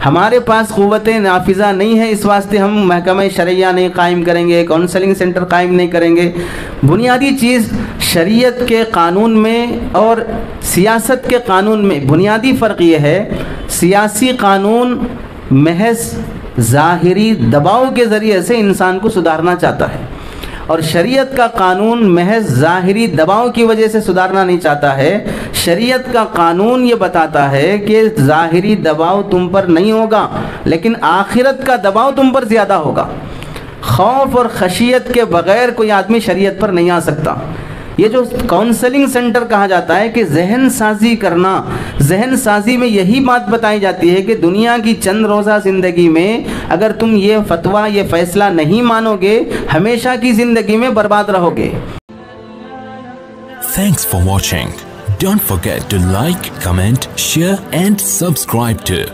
ہمارے پاس قوت نافذہ نہیں ہے، اس واسطے ہم محکمہ شرعیہ نہیں قائم کریں گے، کونسلنگ سینٹر قائم نہیں کریں گے۔ بنیادی چیز شریعت کے قانون میں اور سیاست کے قانون میں بنیادی فرق یہ ہے، سیاسی قانون محض ظاہری دباؤ کے ذریعے سے انسان کو سدھارنا چاہتا ہے، اور شریعت کا قانون محض ظاہری دباؤ کی وجہ سے سدھارنا نہیں چاہتا ہے۔ شریعت کا قانون یہ بتاتا ہے کہ ظاہری دباؤ تم پر نہیں ہوگا، لیکن آخرت کا دباؤ تم پر زیادہ ہوگا۔ خوف اور خشیت کے بغیر کوئی آدمی شریعت پر نہیں آ سکتا۔ یہ جو کونسلنگ سینٹر کہا جاتا ہے کہ ذہن سازی کرنا، ذہن سازی میں یہی بات بتائی جاتی ہے کہ دنیا کی چند روزہ زندگی میں اگر تم یہ فتویٰ، یہ فیصلہ نہیں مانو گے، ہمیشہ کی زندگی میں برباد رہو گے۔ Thanks for watching. Don't forget to like, comment, share and subscribe to.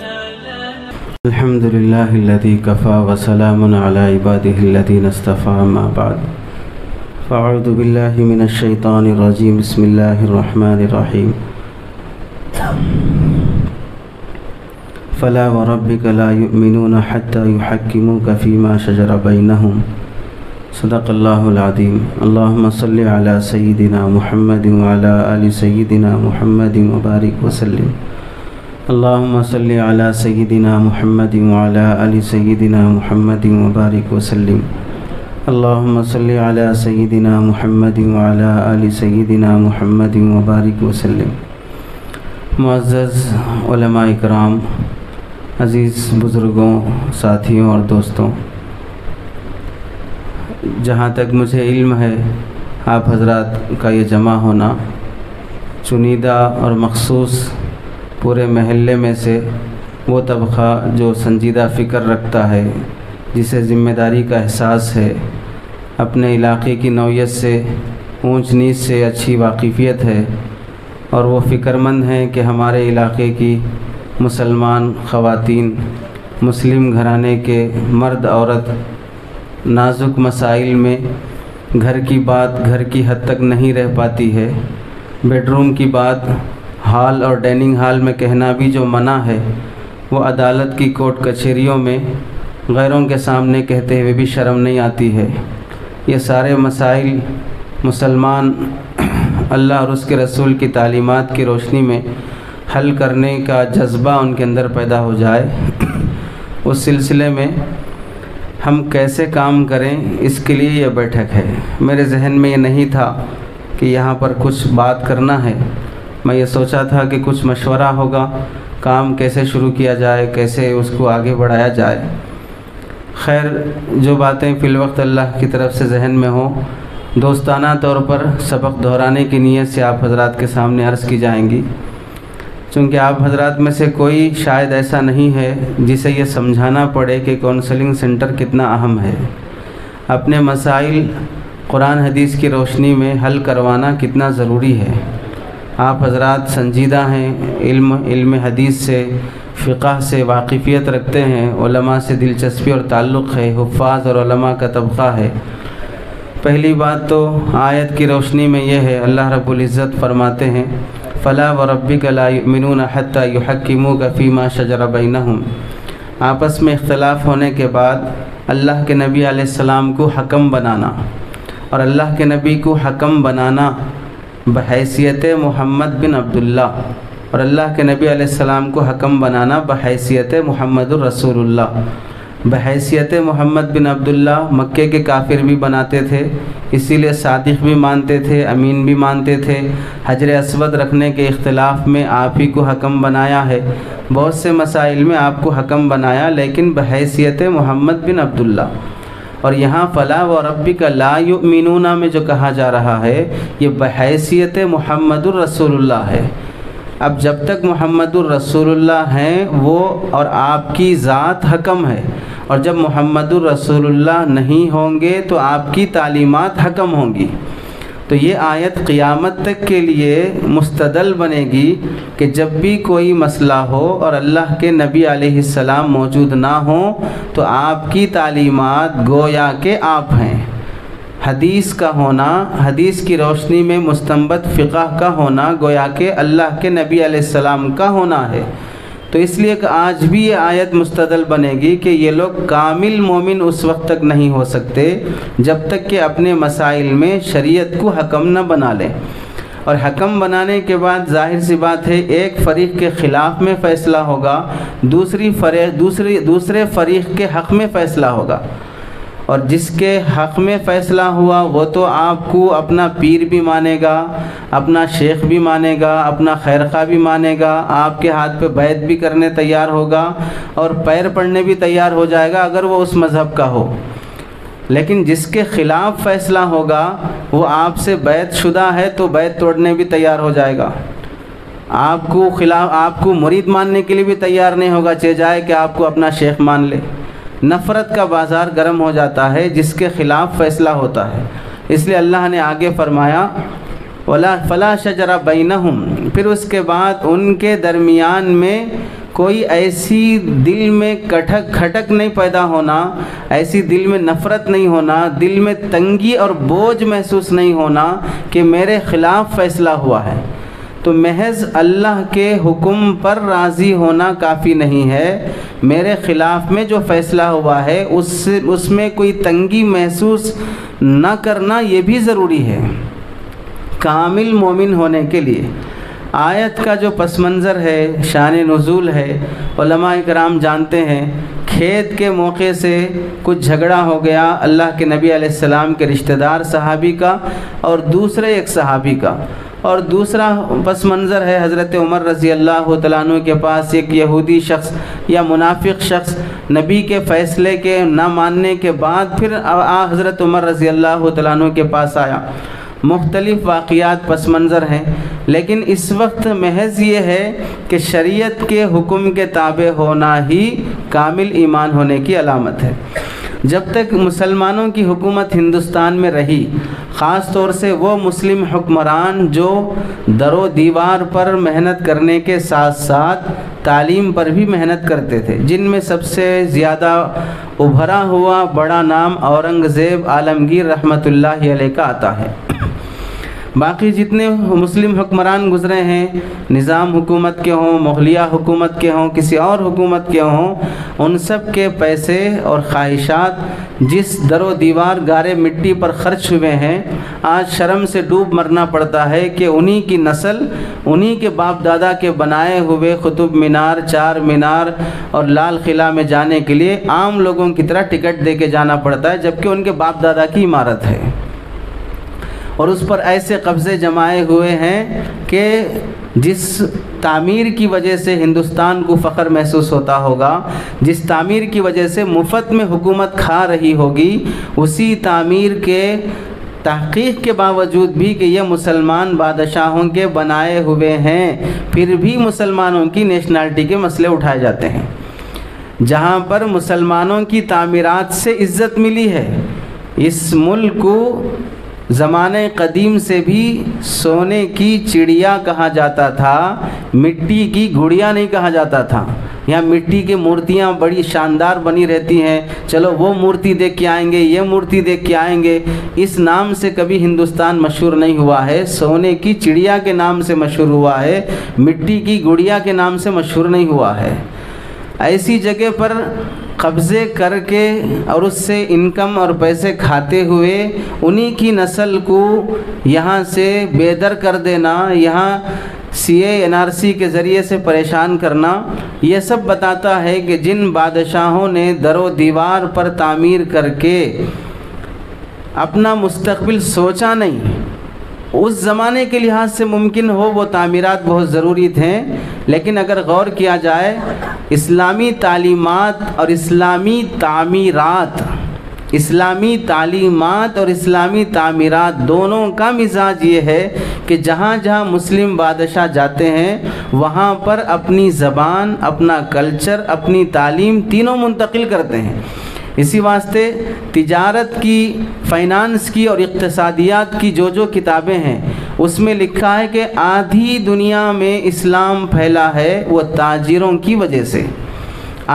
الحمدللہ الذی کفا وسلام علی عبادہ الذین اصطفی، اما بعد فاعوذ باللہ من الشیطان الرجیم، بسم اللہ الرحمن الرحیم۔ فلا وربک لا یؤمنون حتی یحکموک فیما شجر بینہم، صدق اللہ العظیم۔ اللہم صلی علی سیدنا محمد وعلی آل سیدنا محمد وبارک وسلم۔ اللہم صلی علی سیدنا محمد وعلی آل سیدنا محمد وبارک وسلم۔ اللہم صلی علی سیدنا محمد وعلی آل سیدنا محمد وبارک وسلم۔ معزز علماء اکرام، عزیز بزرگوں، ساتھیوں اور دوستوں، جہاں تک مجھے علم ہے آپ حضرات کا یہ جمع ہونا چنیدہ اور مخصوص پورے محلے میں سے وہ طبقہ جو سنجیدہ فکر رکھتا ہے، جسے ذمہ داری کا احساس ہے، اپنے علاقے کی نوعیت سے، اونچ نیچ سے اچھی واقفیت ہے، اور وہ فکر مند ہیں کہ ہمارے علاقے کی مسلمان خواتین، مسلم گھرانے کے مرد عورت نازک مسائل میں گھر کی بات گھر کی حد تک نہیں رہ پاتی ہے، بیڈ روم کی بات ہال اور ڈائننگ ہال میں کہنا بھی جو منع ہے، وہ عدالت کی کورٹ کچہریوں میں غیروں کے سامنے کہتے ہوئے بھی شرم نہیں آتی ہے۔ یہ سارے مسائل مسلمان اللہ اور اس کے رسول کی تعلیمات کی روشنی میں حل کرنے کا جذبہ ان کے اندر پیدا ہو جائے۔ اس سلسلے میں ہم کیسے کام کریں، اس کے لیے یہ بیٹھک ہے۔ میرے ذہن میں یہ نہیں تھا کہ یہاں پر کچھ بات کرنا ہے، میں یہ سوچا تھا کہ کچھ مشورہ ہوگا، کام کیسے شروع کیا جائے، کیسے اس کو آگے بڑھایا جائے۔ خیر، جو باتیں فی الوقت اللہ کی طرف سے ذہن میں ہوں، دوستانہ طور پر سبق دہرانے کی نیت سے آپ حضرات کے سامنے عرض کی جائیں گی، چونکہ آپ حضرات میں سے کوئی شاید ایسا نہیں ہے جسے یہ سمجھانا پڑے کہ کونسلنگ سینٹر کتنا اہم ہے، اپنے مسائل قرآن حدیث کی روشنی میں حل کروانا کتنا ضروری ہے۔ آپ حضرات سنجیدہ ہیں، علم حدیث سے، فقہ سے واقفیت رکھتے ہیں، علماء سے دلچسپی اور تعلق ہے، حفاظ اور علماء کا طبقہ ہے۔ پہلی بات تو آیت کی روشنی میں یہ ہے، اللہ رب العزت فرماتے ہیں فَلَا وَرَبِّكَ لَا يُؤْمِنُونَ حَتَّى يُحَكِّمُوكَ فِي مَا شَجَرَ بَيْنَهُمْ، آپس میں اختلاف ہونے کے بعد اللہ کے نبی علیہ السلام کو حکم بنانا، اور اللہ کے نبی کو حکم بنانا بحیثیت محمد بن عبداللہ، اور اللہ کے نبی علیہ السلام کو حکم بنانا بحیثیت محمد الرسول اللہ۔ بحیثیت محمد بن عبداللہ مکے کے کافر بھی بناتے تھے، اسی لیے صادق بھی مانتے تھے، امین بھی مانتے تھے۔ حجر اسود رکھنے کے اختلاف میں آپ ہی کو حکم بنایا ہے، بہت سے مسائل میں آپ کو حکم بنایا، لیکن بحیثیت محمد بن عبداللہ۔ اور یہاں فلا وربک لا یؤمنون میں جو کہا جا رہا ہے، یہ بحیثیت محمد الرسول اللہ ہے۔ اب جب تک محمد الرسول اللہ ہیں وہ اور آپ کی ذات حکم ہے، اور جب محمد الرسول اللہ نہیں ہوں گے تو آپ کی تعلیمات حکم ہوں گی۔ تو یہ آیت قیامت تک کے لیے مستدل بنے گی کہ جب بھی کوئی مسئلہ ہو اور اللہ کے نبی علیہ السلام موجود نہ ہوں تو آپ کی تعلیمات گویا کہ آپ ہیں۔ حدیث کا ہونا، حدیث کی روشنی میں مستنبط فقہ کا ہونا گویا کہ اللہ کے نبی علیہ السلام کا ہونا ہے۔ تو اس لیے کہ آج بھی یہ آیت مستدل بنے گی کہ یہ لوگ کامل مومن اس وقت تک نہیں ہو سکتے جب تک کہ اپنے مسائل میں شریعت کو حکم نہ بنا لیں، اور حکم بنانے کے بعد ظاہر سی بات ہے ایک فریق کے خلاف میں فیصلہ ہوگا، دوسرے فریق کے حق میں فیصلہ ہوگا، اور جس کے حق میں فیصلہ ہوا وہ تو آپ کو اپنا پیر بھی مانے گا، اپنا شیخ بھی مانے گا، اپنا خیرخواہ بھی مانے گا، آپ کے ہاتھ پہ بیعت بھی کرنے تیار ہوگا اور پیر پڑنے بھی تیار ہو جائے گا اگر وہ اس مذہب کا ہو۔ لیکن جس کے خلاف فیصلہ ہوگا وہ آپ سے بیعت شدہ ہے تو بیعت توڑنے بھی تیار ہو جائے گا، آپ کو مرید ماننے کے لیے بھی تیار نہیں ہوگا، چاہے جائے کہ آپ کو اپنا شیخ مان لے۔ نفرت کا بازار گرم ہو جاتا ہے جس کے خلاف فیصلہ ہوتا ہے، اس لیے اللہ نے آگے فرمایا فلا شجر بینہم، پھر اس کے بعد ان کے درمیان میں کوئی ایسی دل میں کھٹک نہیں پیدا ہونا، ایسی دل میں نفرت نہیں ہونا، دل میں تنگی اور بوجھ محسوس نہیں ہونا کہ میرے خلاف فیصلہ ہوا ہے۔ تو محض اللہ کے حکم پر راضی ہونا کافی نہیں ہے، میرے خلاف میں جو فیصلہ ہوا ہے اس میں کوئی تنگی محسوس نہ کرنا یہ بھی ضروری ہے کامل مومن ہونے کے لیے۔ آیت کا جو پس منظر ہے، شان نزول ہے، علماء کرام جانتے ہیں کھیت کے موقع سے کچھ جھگڑا ہو گیا اللہ کے نبی علیہ السلام کے رشتہ دار صحابی کا اور دوسرے ایک صحابی کا، اور دوسرا پس منظر ہے حضرت عمر رضی اللہ تعالیٰ عنہ کے پاس ایک یہودی شخص یا منافق شخص نبی کے فیصلے کے نہ ماننے کے بعد پھر حضرت عمر رضی اللہ تعالیٰ عنہ کے پاس آیا۔ مختلف واقعات پس منظر ہیں، لیکن اس وقت محض یہ ہے کہ شریعت کے حکم کے تابع ہونا ہی کامل ایمان ہونے کی علامت ہے۔ جب تک مسلمانوں کی حکومت ہندوستان میں رہی، خاص طور سے وہ مسلم حکمران جو در و دیوار پر محنت کرنے کے ساتھ ساتھ تعلیم پر بھی محنت کرتے تھے، جن میں سب سے زیادہ ابھرا ہوا بڑا نام اورنگزیب عالمگیر رحمۃ اللہ علیہ کا آتا ہے۔ باقی جتنے مسلم حکمران گزرے ہیں، نظام حکومت کے ہوں، مغلیہ حکومت کے ہوں، کسی اور حکومت کے ہوں، ان سب کے پیسے اور خواہشات جس در و دیوار گارے مٹی پر خرچ ہوئے ہیں، آج شرم سے ڈوب مرنا پڑتا ہے کہ انہی کی نسل، انہی کے باپ دادا کے بنائے ہوئے قطب مینار، چار مینار اور لال قلعہ میں جانے کے لیے عام لوگوں کی طرح ٹکٹ دے کے جانا پڑتا ہے، جبکہ ان کے باپ دادا کی عمارت ہے اور اس پر ایسے قبضے جمائے ہوئے ہیں کہ جس تعمیر کی وجہ سے ہندوستان کو فخر محسوس ہوتا ہوگا، جس تعمیر کی وجہ سے مفت میں حکومت کھا رہی ہوگی، اسی تعمیر کے تحقیق کے باوجود بھی کہ یہ مسلمان بادشاہوں کے بنائے ہوئے ہیں، پھر بھی مسلمانوں کی نیشنلٹی کے مسئلے اٹھائے جاتے ہیں۔ جہاں پر مسلمانوں کی تعمیرات سے عزت ملی ہے، اس ملک کو زمانے قدیم سے بھی سونے کی چڑیا کہا جاتا تھا، مٹی کی گڑیا نہیں کہا جاتا تھا۔ یہاں مٹی کی مورتیاں بڑی شاندار بنی رہتی ہیں، چلو وہ مورتی دیکھ کے آئیں گے، یہ مورتی دیکھ کے آئیں گے، اس نام سے کبھی ہندوستان مشہور نہیں ہوا ہے، سونے کی چڑیا کے نام سے مشہور ہوا ہے، مٹی کی گڑیا کے نام سے مشہور نہیں ہوا ہے۔ ایسی جگہ پر قبضے کر کے اور اس سے انکم اور پیسے کھاتے ہوئے انہی کی نسل کو یہاں سے بے در کر دینا، یہاں CA/NRC کے ذریعے سے پریشان کرنا، یہ سب بتاتا ہے کہ جن بادشاہوں نے در و دیوار پر تعمیر کر کے اپنا مستقبل سوچا نہیں، اس زمانے کے لحاظ سے ممکن ہو وہ تعمیرات بہت ضروری تھے، لیکن اگر غور کیا جائے اسلامی تعلیمات اور اسلامی تعمیرات، اسلامی تعلیمات اور اسلامی تعمیرات دونوں کا مزاج یہ ہے کہ جہاں جہاں مسلم بادشاہ جاتے ہیں وہاں پر اپنی زبان، اپنا کلچر، اپنی تعلیم تینوں منتقل کرتے ہیں۔ اسی واسطے تجارت کی، فائنانس کی اور اقتصادیات کی جو کتابیں ہیں اس میں لکھا ہے کہ آدھی دنیا میں اسلام پھیلا ہے وہ تاجروں کی وجہ سے،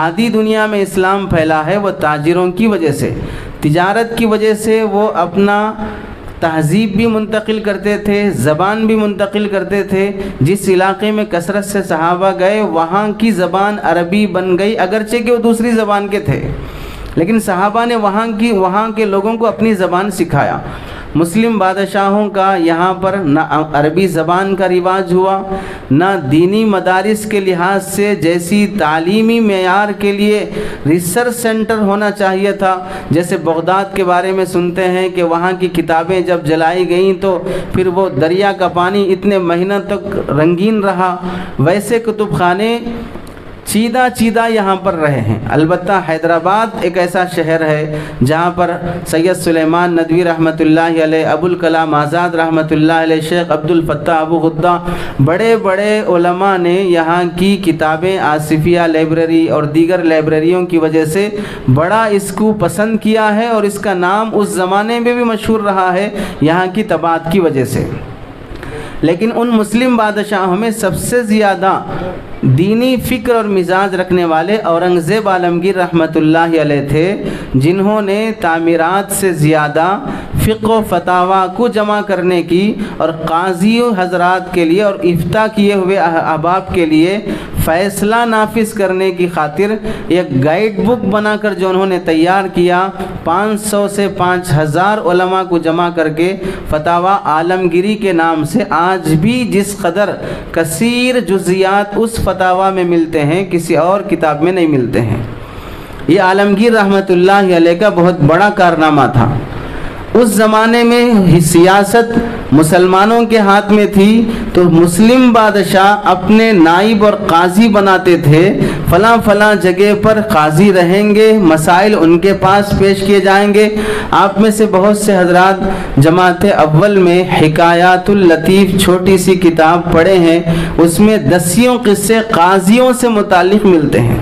آدھی دنیا میں اسلام پھیلا ہے وہ تاجروں کی وجہ سے، تجارت کی وجہ سے وہ اپنا تہذیب بھی منتقل کرتے تھے، زبان بھی منتقل کرتے تھے۔ جس علاقے میں کثرت سے صحابہ گئے وہاں کی زبان عربی بن گئی، اگرچہ کہ وہ دوسری زبان کے تھے، لیکن صحابہ نے وہاں کے لوگوں کو اپنی زبان سکھایا۔ مسلم بادشاہوں کا یہاں پر نہ عربی زبان کا رواج ہوا، نہ دینی مدارس کے لحاظ سے جیسی تعلیمی معیار کے لیے ریسرچ سینٹر ہونا چاہیے تھا۔ جیسے بغداد کے بارے میں سنتے ہیں کہ وہاں کی کتابیں جب جلائی گئیں تو پھر وہ دریا کا پانی اتنے مہینوں تک رنگین رہا، ویسے کتب خانے چیدہ یہاں پر رہے ہیں۔ البتہ حیدرآباد ایک ایسا شہر ہے جہاں پر سید سلیمان ندوی رحمۃ اللہ علیہ، ابو الکلام آزاد رحمۃ اللہ علیہ، شیخ عبد الفتاح ابو غدہ، بڑے بڑے علماء نے یہاں کی کتابیں آصفیہ لائبریری اور دیگر لائبریریوں کی وجہ سے بڑا اس کو پسند کیا ہے، اور اس کا نام اس زمانے میں بھی مشہور رہا ہے یہاں کی طباعت کی وجہ سے۔ لیکن ان مسلم بادشاہوں میں سب سے زیادہ دینی فکر اور مزاج رکھنے والے اورنگزیب عالمگیر رحمۃ اللہ علیہ تھے، جنہوں نے تعمیرات سے زیادہ فقہ و فتاویٰ کو جمع کرنے کی اور قاضی حضرات کے لیے اور افتاء کیے ہوئے احباب کے لیے فیصلہ نافذ کرنے کی خاطر ایک گائیڈ بک بنا کر جو انہوں نے تیار کیا، 500 سے 5000 علماء کو جمع کر کے فتاویٰ عالمگیری کے نام سے آج بھی جس قدر کثیر جزیات اس فتاویٰ میں ملتے ہیں کسی اور کتاب میں نہیں ملتے ہیں۔ یہ عالمگیر رحمۃ اللہ علیہ کا بہت بڑا کارنامہ تھا۔ اس زمانے میں سیاست مسلمانوں کے ہاتھ میں تھی تو مسلم بادشاہ اپنے نائب اور قاضی بناتے تھے، فلاں فلاں جگہ پر قاضی رہیں گے، مسائل ان کے پاس پیش کیے جائیں گے۔ آپ میں سے بہت سے حضرات جماعت اول میں حکایات اللطیف چھوٹی سی کتاب پڑھے ہیں، اس میں 10 قصے قاضیوں سے متعلق ملتے ہیں۔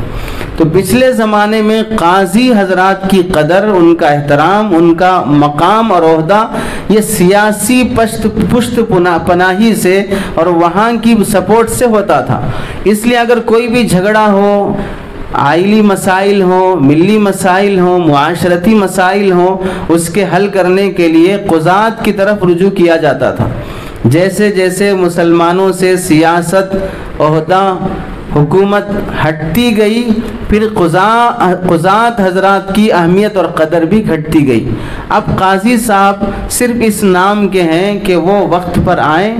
تو پچھلے زمانے میں قاضی حضرات کی قدر، ان کا احترام، ان کا مقام اور عہدہ یہ سیاسی پشت پناہی سے اور وہاں کی سپورٹ سے ہوتا تھا۔ اس لیے اگر کوئی بھی جھگڑا ہو، آئلی مسائل ہوں، ملی مسائل ہوں، معاشرتی مسائل ہوں، اس کے حل کرنے کے لیے قضات کی طرف رجوع کیا جاتا تھا۔ جیسے جیسے مسلمانوں سے سیاست، عہدہ، حکومت ہٹتی گئی، پھر قضات حضرات کی اہمیت اور قدر بھی گھٹتی گئی۔ اب قاضی صاحب صرف اس نام کے ہیں کہ وہ وقت پر آئیں،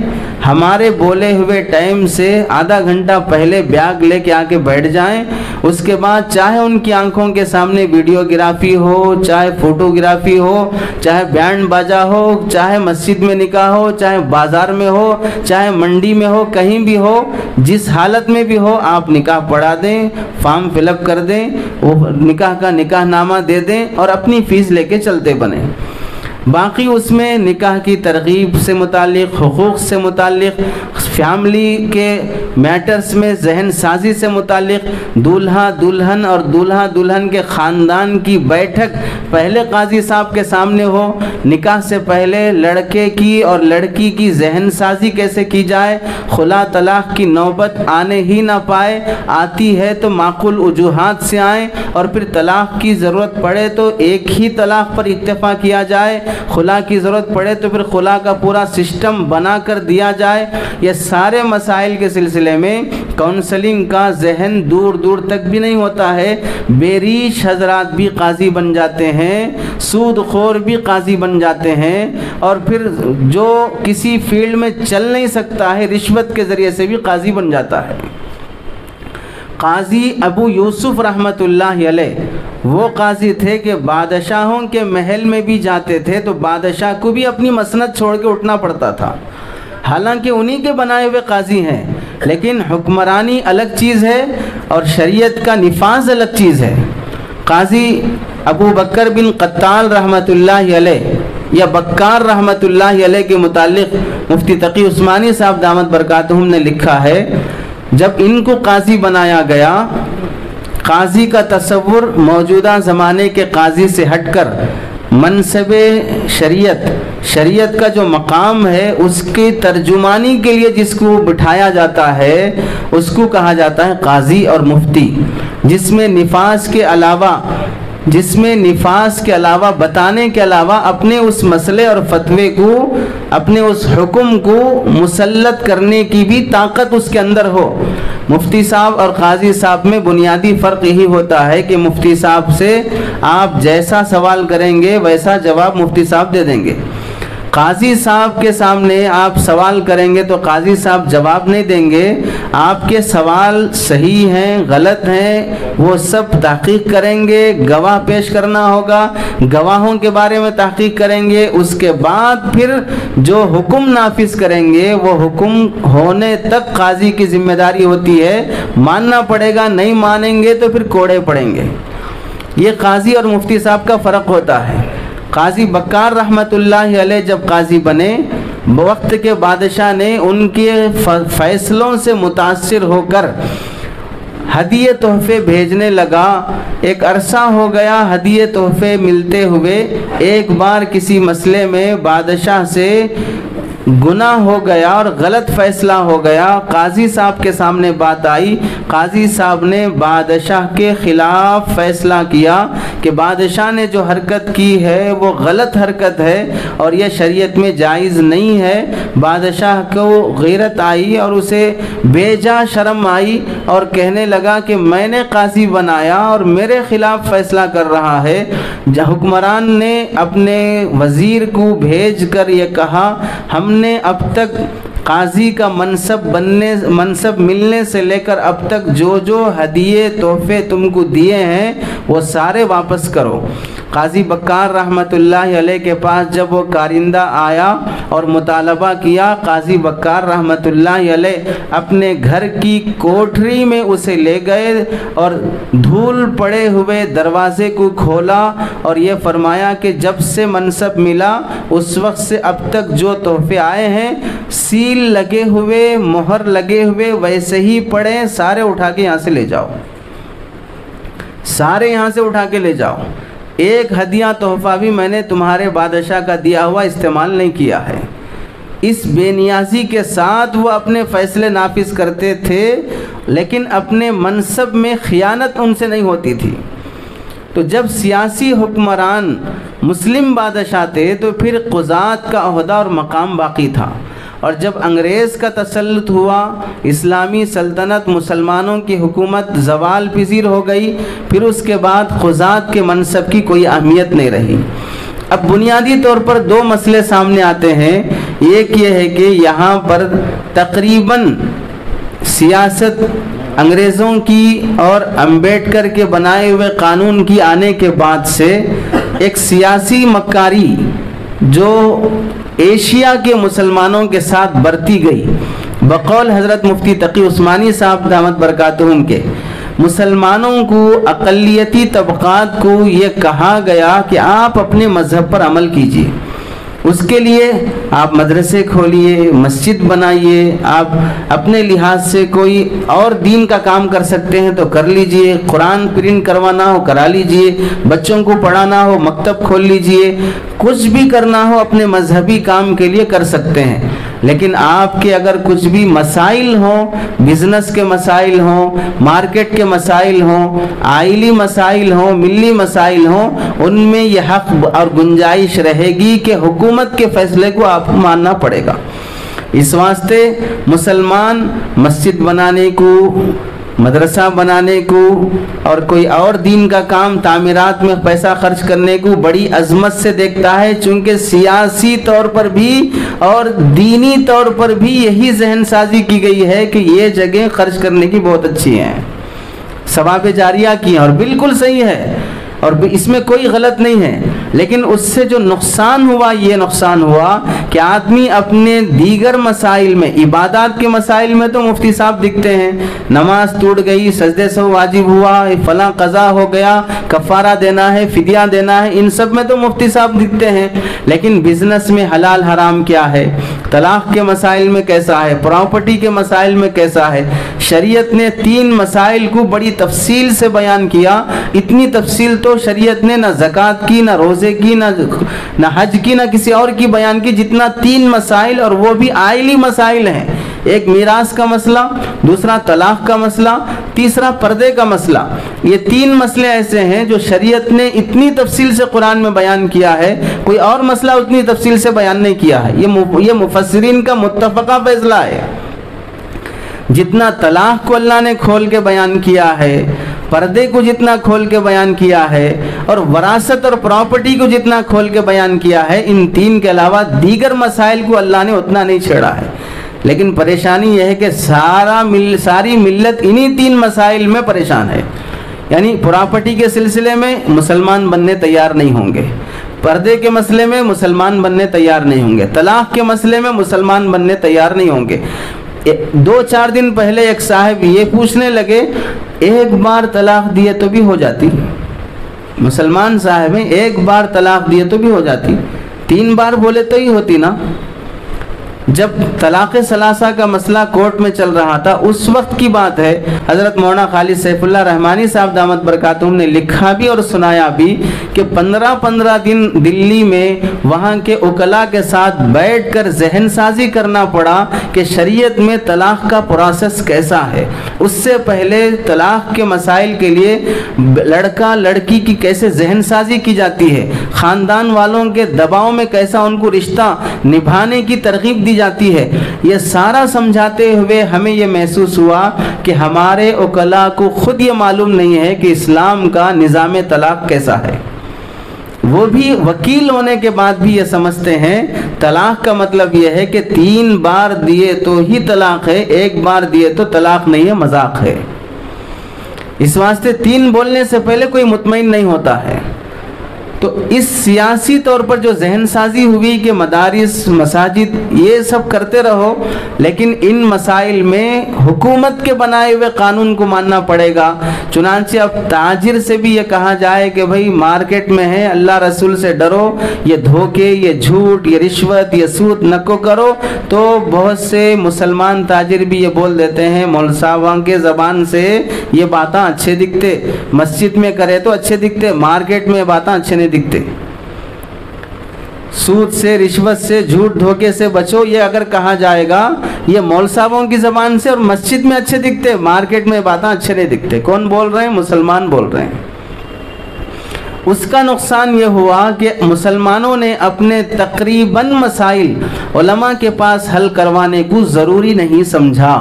ہمارے بولے ہوئے ٹائم سے آدھا گھنٹہ پہلے بیاگ لے کے آ کے بیٹھ جائیں، اس کے بعد چاہے ان کی آنکھوں کے سامنے ویڈیوگرافی ہو، چاہے فوٹوگرافی ہو، چاہے بینڈ باجا ہو، چاہے مسجد میں نکاح ہو، چاہے بازار میں ہو، چاہے منڈی میں ہو، کہیں بھی ہو، جس حالت میں بھی ہو، آپ نکاح پڑھا دیں، فارم فل اپ کر دیں، وہ نکاح کا نکاح نامہ دے دیں اور اپنی فیس لے کے چلتے بنیں۔ باقی اس میں نکاح کی ترغیب سے متعلق، حقوق سے متعلق، فیملی کے میٹرز میں ذہن سازی سے متعلق، دولہا دلہن اور دولہا دلہن کے خاندان کی بیٹھک پہلے قاضی صاحب کے سامنے ہو، نکاح سے پہلے لڑکے کی اور لڑکی کی ذہن سازی کیسے کی جائے، خلا طلاق کی نوبت آنے ہی نہ پائے، آتی ہے تو معقول وجوہات سے آئیں، اور پھر طلاق کی ضرورت پڑے تو ایک ہی طلاق پر اتفاق کیا جائے، خلا کی ضرورت پڑے تو پھر خلا کا پورا سسٹم بنا کر دیا جائے۔ یہ سارے مسائل کے سلسلے میں کونسلنگ کا ذہن دور دور تک بھی نہیں ہوتا ہے۔ بیریش حضرات بھی قاضی بن جاتے ہیں، سود خور بھی قاضی بن جاتے ہیں، اور پھر جو کسی فیلڈ میں چل نہیں سکتا ہے رشوت کے ذریعے سے بھی قاضی بن جاتا ہے۔ قاضی ابو یوسف رحمۃ اللہ علیہ وہ قاضی تھے کہ بادشاہوں کے محل میں بھی جاتے تھے تو بادشاہ کو بھی اپنی مسند چھوڑ کے اٹھنا پڑتا تھا، حالانکہ انہی کے بنائے ہوئے قاضی ہیں، لیکن حکمرانی الگ چیز ہے اور شریعت کا نفاذ الگ چیز ہے۔ قاضی ابو بکر بن قتال رحمۃ اللہ علیہ یا بکار رحمۃ اللہ علیہ کے متعلق مفتی تقی عثمانی صاحب دامت برکاتہم نے لکھا ہے، جب ان کو قاضی بنایا گیا، قاضی کا تصور موجودہ زمانے کے قاضی سے ہٹ کر منصب شریعت کا جو مقام ہے اس کی ترجمانی کے لیے جس کو بٹھایا جاتا ہے اس کو کہا جاتا ہے قاضی اور مفتی، جس میں نفاذ کے علاوہ جس میں نفاذ کے علاوہ، بتانے کے علاوہ اپنے اس مسئلے اور فتوے کو، اپنے اس حکم کو مسلط کرنے کی بھی طاقت اس کے اندر ہو۔ مفتی صاحب اور قاضی صاحب میں بنیادی فرق یہی ہوتا ہے کہ مفتی صاحب سے آپ جیسا سوال کریں گے ویسا جواب مفتی صاحب دے دیں گے۔ قاضی صاحب کے سامنے آپ سوال کریں گے تو قاضی صاحب جواب نہیں دیں گے، آپ کے سوال صحیح ہیں غلط ہیں وہ سب تحقیق کریں گے، گواہ پیش کرنا ہوگا، گواہوں کے بارے میں تحقیق کریں گے، اس کے بعد پھر جو حکم نافذ کریں گے وہ حکم ہونے تک قاضی کی ذمہ داری ہوتی ہے، ماننا پڑے گا، نہیں مانیں گے تو پھر کوڑے پڑیں گے۔ یہ قاضی اور مفتی صاحب کا فرق ہوتا ہے۔ قاضی بکار رحمۃ اللہ علیہ جب قاضی بنے، وقت کے بادشاہ نے ان کے فیصلوں سے متاثر ہو کر ہدیے تحفے بھیجنے لگا۔ ایک عرصہ ہو گیا ہدیے تحفے ملتے ہوئے، ایک بار کسی مسئلے میں بادشاہ سے گناہ ہو گیا اور غلط فیصلہ ہو گیا، قاضی صاحب کے سامنے بات آئی، قاضی صاحب نے بادشاہ کے خلاف فیصلہ کیا کہ بادشاہ نے جو حرکت کی ہے وہ غلط حرکت ہے اور یہ شریعت میں جائز نہیں ہے۔ بادشاہ کو غیرت آئی اور اسے بے جا شرم آئی اور کہنے لگا کہ میں نے قاضی بنایا اور میرے خلاف فیصلہ کر رہا ہے۔ حکمران نے اپنے وزیر کو بھیج کر یہ کہا، ہم نے اب تک قاضی کا منصب ملنے سے لے کر اب تک جو ہدیے تحفے تم کو دیے ہیں وہ سارے واپس کرو۔ قاضی بکار رحمۃ اللہ علیہ کے پاس جب وہ کارندہ آیا اور مطالبہ کیا، قاضی بکار رحمۃ اللہ علیہ اپنے گھر کی کوٹری میں اسے لے گئے اور دھول پڑے ہوئے دروازے کو کھولا اور یہ فرمایا کہ جب سے منصب ملا اس وقت سے اب تک جو تحفے آئے ہیں سیل لگے ہوئے، مہر لگے ہوئے ویسے ہی پڑے، سارے اٹھا کے یہاں سے لے جاؤ، سارے یہاں سے اٹھا کے لے جاؤ۔ ایک ہدیہ تحفہ بھی میں نے تمہارے بادشاہ کا دیا ہوا استعمال نہیں کیا ہے۔ اس بے نیازی کے ساتھ وہ اپنے فیصلے نافذ کرتے تھے لیکن اپنے منصب میں خیانت ان سے نہیں ہوتی تھی۔ تو جب سیاسی حکمران مسلم بادشاہ تھے تو پھر قضات کا عہدہ اور مقام باقی تھا، اور جب انگریز کا تسلط ہوا، اسلامی سلطنت مسلمانوں کی حکومت زوال پذیر ہو گئی، پھر اس کے بعد قضات کے منصب کی کوئی اہمیت نہیں رہی۔ اب بنیادی طور پر دو مسئلے سامنے آتے ہیں، ایک یہ ہے کہ یہاں پر تقریباً سیاست انگریزوں کی اور امبیڈکر کے بنائے ہوئے قانون کی آنے کے بعد سے ایک سیاسی مکاری جو ایشیا کے مسلمانوں کے ساتھ برتی گئی، بقول حضرت مفتی تقی عثمانی صاحب دامت برکاتہم کے، مسلمانوں کو، اقلیتی طبقات کو یہ کہا گیا کہ آپ اپنے مذہب پر عمل کیجیے، اس کے لیے آپ مدرسے کھولیے، مسجد بنائیے، آپ اپنے لحاظ سے کوئی اور دین کا کام کر سکتے ہیں تو کر لیجئے، قرآن پرنٹ کروانا ہو کرا لیجئے، بچوں کو پڑھانا ہو مکتب کھول لیجئے، کچھ بھی کرنا ہو اپنے مذہبی کام کے لیے کر سکتے ہیں۔ لیکن آپ کے اگر کچھ بھی مسائل ہوں، بزنس کے مسائل ہوں، مارکیٹ کے مسائل ہوں، آئلی مسائل ہوں، ملی مسائل ہوں، ان میں یہ حق اور گنجائش رہے گی کہ حکومت کے فیصلے کو آپ کو ماننا پڑے گا۔ اس واسطے مسلمان مسجد بنانے کو، مدرسہ بنانے کو اور کوئی اور دین کا کام تعمیرات میں پیسہ خرچ کرنے کو بڑی عظمت سے دیکھتا ہے، چونکہ سیاسی طور پر بھی اور دینی طور پر بھی یہی ذہن سازی کی گئی ہے کہ یہ جگہ خرچ کرنے کی بہت اچھی ہیں، ثواب جاریہ کی ہیں، اور بالکل صحیح ہے اور اس میں کوئی غلط نہیں ہے۔ لیکن اس سے جو نقصان ہوا، یہ نقصان ہوا کہ آدمی اپنے دیگر مسائل میں، عبادات کے مسائل میں تو مفتی صاحب دکھتے ہیں، نماز ٹوٹ گئی، سجدے سے واجب ہوا، فلاں قضا ہو گیا، کفارہ دینا ہے، فدیہ دینا ہے، ان سب میں تو مفتی صاحب دکھتے ہیں، لیکن بزنس میں حلال حرام کیا ہے، طلاق کے مسائل میں کیسا ہے، پراپرٹی کے مسائل میں کیسا ہے، شریعت نے 3 مسائل کو بڑی تفصیل سے بیان کیا۔ اتنی تفصیل تو شریعت نے نہ زکوٰۃ کی، نہ روزے کی، نہ حج کی، نہ کسی اور کی بیان کی، جتنا 3 مسائل، اور وہ بھی آئلی مسائل ہیں۔ ایک میراث کا مسئلہ، دوسرا طلاق کا مسئلہ، تیسرا پردے کا مسئلہ. یہ 3 مسئلے ایسے ہیں جو شریعت نے اتنی تفصیل سے قرآن میں بیان کیا ہے، کوئی اور مسئلہ اتنی تفصیل سے بیان نہیں کیا ہے. یہ مفسرین کا متفقہ فیصلہ ہے. جتنا طلاق کو اللہ نے کھول کے بیان کیا ہے، پردے کو جتنا کھول کے بیان کیا ہے، اور وراثت اور پراپرٹی کو جتنا کھول کے بیان کیا ہے، ان 3 کے علاوہ دیگر مسائل کو اللہ نے اتنا نہیں چھیڑا ہے. لیکن پریشانی یہ ہے کہ ساری ملت انہی 3 مسائل میں پریشان ہے. یعنی پراپرٹی کے سلسلے میں مسلمان بننے تیار نہیں ہوں گے، پردے کے مسئلے میں مسلمان بننے تیار نہیں ہوں گے، طلاق کے مسئلے میں مسلمان بننے تیار نہیں ہوں گے. 2-4 دن پہلے ایک صاحب یہ پوچھنے لگے، ایک بار طلاق دیے تو بھی ہو جاتی؟ مسلمان صاحب ہیں، ایک بار طلاق دیے تو بھی ہو جاتی، 3 بار بولے تو ہی ہوتی نا. جب طلاق ثلاثہ کا مسئلہ کورٹ میں چل رہا تھا اس وقت کی بات ہے، حضرت مولانا خالد سیف اللہ رحمانی صاحب دامت برکاتہم نے لکھا بھی اور سنایا بھی کہ 15 دن دلی میں وہاں کے وکلاء کے ساتھ بیٹھ کر ذہن سازی کرنا پڑا کہ شریعت میں طلاق کا پروسیس کیسا ہے. اس سے پہلے طلاق کے مسائل کے لیے لڑکا لڑکی کی کیسے ذہن سازی کی جاتی ہے، خاندان والوں کے دباؤ میں کیسا ان کو رشتہ نبھانے کی ترغیب دی جاتی ہے. یہ سارا سمجھاتے ہوئے ہمیں یہ محسوس ہوا کہ ہمارے وکلاء کو خود یہ معلوم نہیں ہے کہ اسلام کا نظام طلاق کیسا ہے. وہ بھی وکیل ہونے کے بعد بھی یہ سمجھتے ہیں طلاق کا مطلب یہ ہے کہ 3 بار دیے تو ہی طلاق ہے، 1 بار دیے تو طلاق نہیں ہے، مذاق ہے. اس واسطے 3 بولنے سے پہلے کوئی مطمئن نہیں ہوتا ہے. تو اس سیاسی طور پر جو ذہن سازی ہوئی کہ مدارس مساجد یہ سب کرتے رہو، لیکن ان مسائل میں حکومت کے بنائے ہوئے قانون کو ماننا پڑے گا. چنانچہ اب تاجر سے بھی یہ کہا جائے کہ بھائی مارکیٹ میں ہے، اللہ رسول سے ڈرو، یہ دھوکے، یہ جھوٹ، یہ رشوت، یہ سود نکو کرو. تو بہت سے مسلمان تاجر بھی یہ بول دیتے ہیں، مول صاحباں کے زبان سے یہ باتیں اچھے دکھتے، مسجد میں کرے تو اچھے دکھتے، مارکیٹ میں باتیں اچھے نہیں دکھتے. سود سے، رشوت سے، جھوٹ دھوکے سے بچو، یہ اگر کہا جائے گا یہ مول صاحبوں کی زبان سے، اور مسجد میں اچھے دکھتے، مارکیٹ میں باتیں اچھے نہیں دکھتے. کون بول رہے ہیں؟ مسلمان بول رہے ہیں. اس کا نقصان یہ ہوا کہ مسلمانوں نے اپنے تقریباً مسائل علماء کے پاس حل کروانے کو ضروری نہیں سمجھا.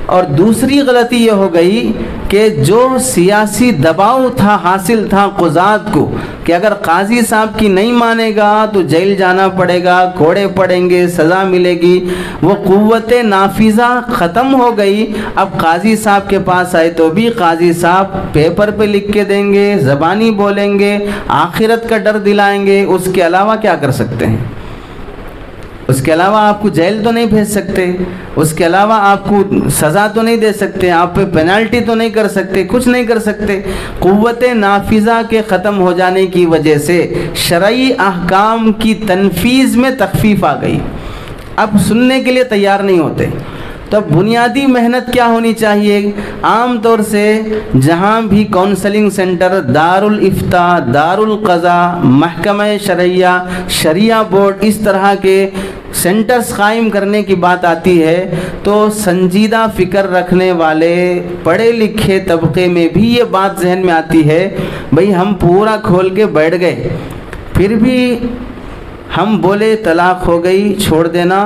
اور دوسری غلطی یہ ہو گئی کہ جو سیاسی دباؤ تھا، حاصل تھا قضات کو کہ اگر قاضی صاحب کی نہیں مانے گا تو جیل جانا پڑے گا، کوڑے پڑیں گے، سزا ملے گی، وہ قوت نافذہ ختم ہو گئی. اب قاضی صاحب کے پاس آئے تو بھی قاضی صاحب پیپر پہ لکھ کے دیں گے، زبانی بولیں گے، آخرت کا ڈر دلائیں گے. اس کے علاوہ کیا کر سکتے ہیں؟ اس کے علاوہ آپ کو جیل تو نہیں بھیج سکتے، اس کے علاوہ آپ کو سزا تو نہیں دے سکتے، آپ پہ پینالٹی تو نہیں کر سکتے، کچھ نہیں کر سکتے. قوت نافذہ کے ختم ہو جانے کی وجہ سے شرعی احکام کی تنفیذ میں تخفیف آ گئی. اب سننے کے لیے تیار نہیں ہوتے. تو بنیادی محنت کیا ہونی چاہیے؟ عام طور سے جہاں بھی کونسلنگ سینٹر، دارالافتاء، دارالقضاء، محکمہ شرعیہ، شریعہ بورڈ، اس طرح کے سینٹرز قائم کرنے کی بات آتی ہے تو سنجیدہ فکر رکھنے والے پڑھے لکھے طبقے میں بھی یہ بات ذہن میں آتی ہے، بھئی ہم پورا کھول کے بیٹھ گئے، پھر بھی ہم بولے طلاق ہو گئی چھوڑ دینا،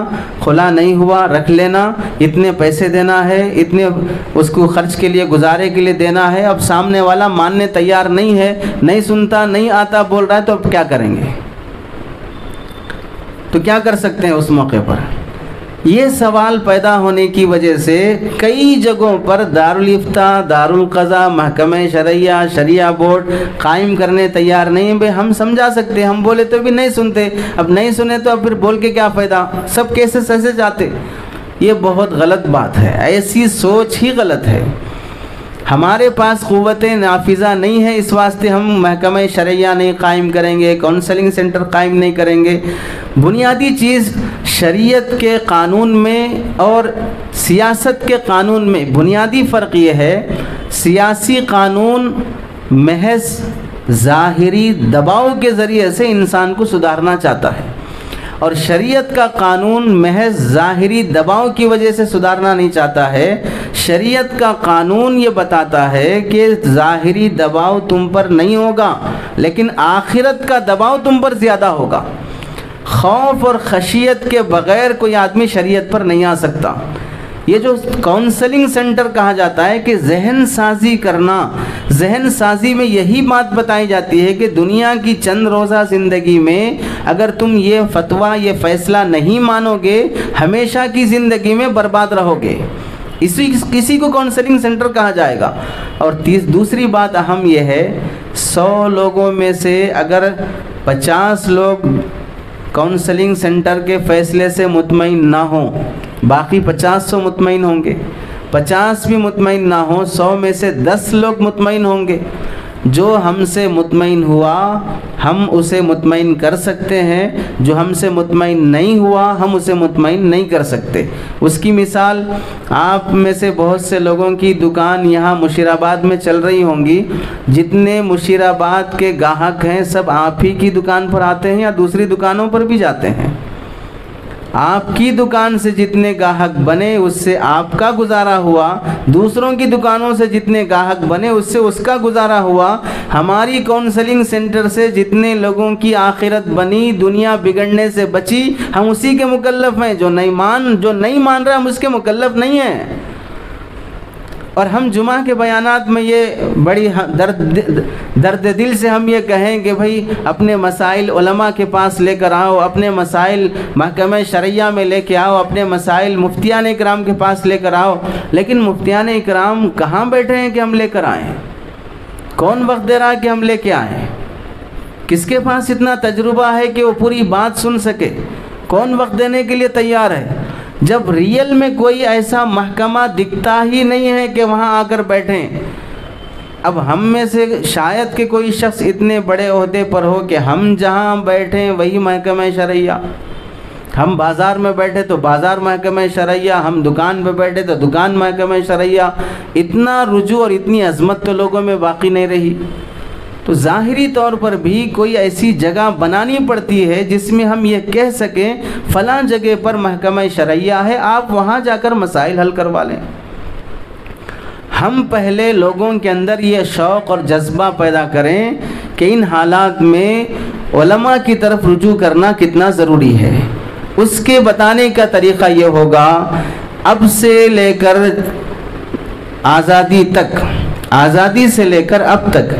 خلا نہیں ہوا رکھ لینا، اتنے پیسے دینا ہے، اتنے اس کو خرچ کے لیے گزارے کے لیے دینا ہے. اب سامنے والا ماننے تیار نہیں ہے، نہیں سنتا، نہیں آتا، بول رہا ہے، تو اب کیا کریں گے؟ تو کیا کر سکتے ہیں اس موقع پر؟ یہ سوال پیدا ہونے کی وجہ سے کئی جگہوں پر دارالافتاء، دارالقضاء، محکمہ شرعیہ، شریعہ بورڈ قائم کرنے تیار نہیں. بھئی ہم سمجھا سکتے، ہم بولے تو بھی نہیں سنتے، اب نہیں سنے تو اب پھر بول کے کیا فائدہ؟ سب کیسے ایسے جاتے. یہ بہت غلط بات ہے، ایسی سوچ ہی غلط ہے. ہمارے پاس قوت نافذہ نہیں ہے، اس واسطے ہم محکمہ شرعیہ نہیں قائم کریں گے، کونسلنگ سینٹر قائم نہیں کریں گے. بنیادی چیز شریعت کے قانون میں اور سیاست کے قانون میں بنیادی فرق یہ ہے، سیاسی قانون محض ظاہری دباؤ کے ذریعے سے انسان کو سدھارنا چاہتا ہے، اور شریعت کا قانون محض ظاہری دباؤ کی وجہ سے سدھارنا نہیں چاہتا ہے. شریعت کا قانون یہ بتاتا ہے کہ ظاہری دباؤ تم پر نہیں ہوگا لیکن آخرت کا دباؤ تم پر زیادہ ہوگا. خوف اور خشیت کے بغیر کوئی آدمی شریعت پر نہیں آ سکتا. یہ جو کاؤنسلنگ سینٹر کہا جاتا ہے کہ ذہن سازی کرنا، ذہن سازی میں یہی بات بتائی جاتی ہے کہ دنیا کی چند روزہ زندگی میں اگر تم یہ فتویٰ، یہ فیصلہ نہیں مانو گے، ہمیشہ کی زندگی میں برباد رہو گے. کسی کو کاؤنسلنگ سینٹر کہا جائے گا. اور دوسری بات اہم یہ ہے، 100 لوگوں میں سے اگر 50 لوگ کاؤنسلنگ سینٹر کے فیصلے سے مطمئن نہ ہوں، باقی 50 مطمئن ہوں گے. 50 بھی مطمئن نہ ہوں، 100 میں سے 10 لوگ مطمئن ہوں گے. جو ہم سے مطمئن ہوا ہم اسے مطمئن کر سکتے ہیں، جو ہم سے مطمئن نہیں ہوا ہم اسے مطمئن نہیں کر سکتے. اس کی مثال آپ میں سے بہت سے لوگوں کی دکان یہاں مشیرآباد میں چل رہی ہوں گی. جتنے مشیرآباد کے گاہک ہیں سب آپ ہی کی دکان پر آتے ہیں یا دوسری دکانوں پر بھی جاتے ہیں. آپ کی دکان سے جتنے گاہک بنے اس سے آپ کا گزارا ہوا، دوسروں کی دکانوں سے جتنے گاہک بنے اس سے اس کا گزارا ہوا. ہماری کاؤنسلنگ سینٹر سے جتنے لوگوں کی آخرت بنی، دنیا بگڑنے سے بچی، ہم اسی کے مکلف ہیں. جو نہیں مان رہا ہم اس کے مکلف نہیں ہیں. اور ہم جمعہ کے بیانات میں یہ بڑی درد دل سے ہم یہ کہیں کہ بھئی اپنے مسائل علماء کے پاس لے کر آؤ، اپنے مسائل محکمہ شرعیہ میں لے کے آؤ، اپنے مسائل مفتیان اکرام کے پاس لے کر آؤ. لیکن مفتیان اکرام کہاں بیٹھے ہیں کہ ہم لے کر آئیں؟ کون وقت دے رہا ہے کہ ہم لے کے آئیں؟ کس کے پاس اتنا تجربہ ہے کہ وہ پوری بات سن سکے؟ کون وقت دینے کے لیے تیار ہے؟ جب ریئل میں کوئی ایسا محکمہ دکھتا ہی نہیں ہے کہ وہاں آ کر بیٹھیں. اب ہم میں سے شاید کہ کوئی شخص اتنے بڑے عہدے پر ہو کہ ہم جہاں بیٹھیں وہی محکمہ شرعیہ. ہم بازار میں بیٹھے تو بازار محکمہ شرعیہ، ہم دکان پہ بیٹھے تو دکان محکمہ شرعیہ. اتنا رجوع اور اتنی عظمت تو لوگوں میں باقی نہیں رہی. تو ظاہری طور پر بھی کوئی ایسی جگہ بنانی پڑتی ہے جس میں ہم یہ کہہ سکیں فلاں جگہ پر محکمہ شرعیہ ہے، آپ وہاں جا کر مسائل حل کروا لیں. ہم پہلے لوگوں کے اندر یہ شوق اور جذبہ پیدا کریں کہ ان حالات میں علماء کی طرف رجوع کرنا کتنا ضروری ہے. اس کے بتانے کا طریقہ یہ ہوگا، اب سے لے کر آزادی تک، آزادی سے لے کر اب تک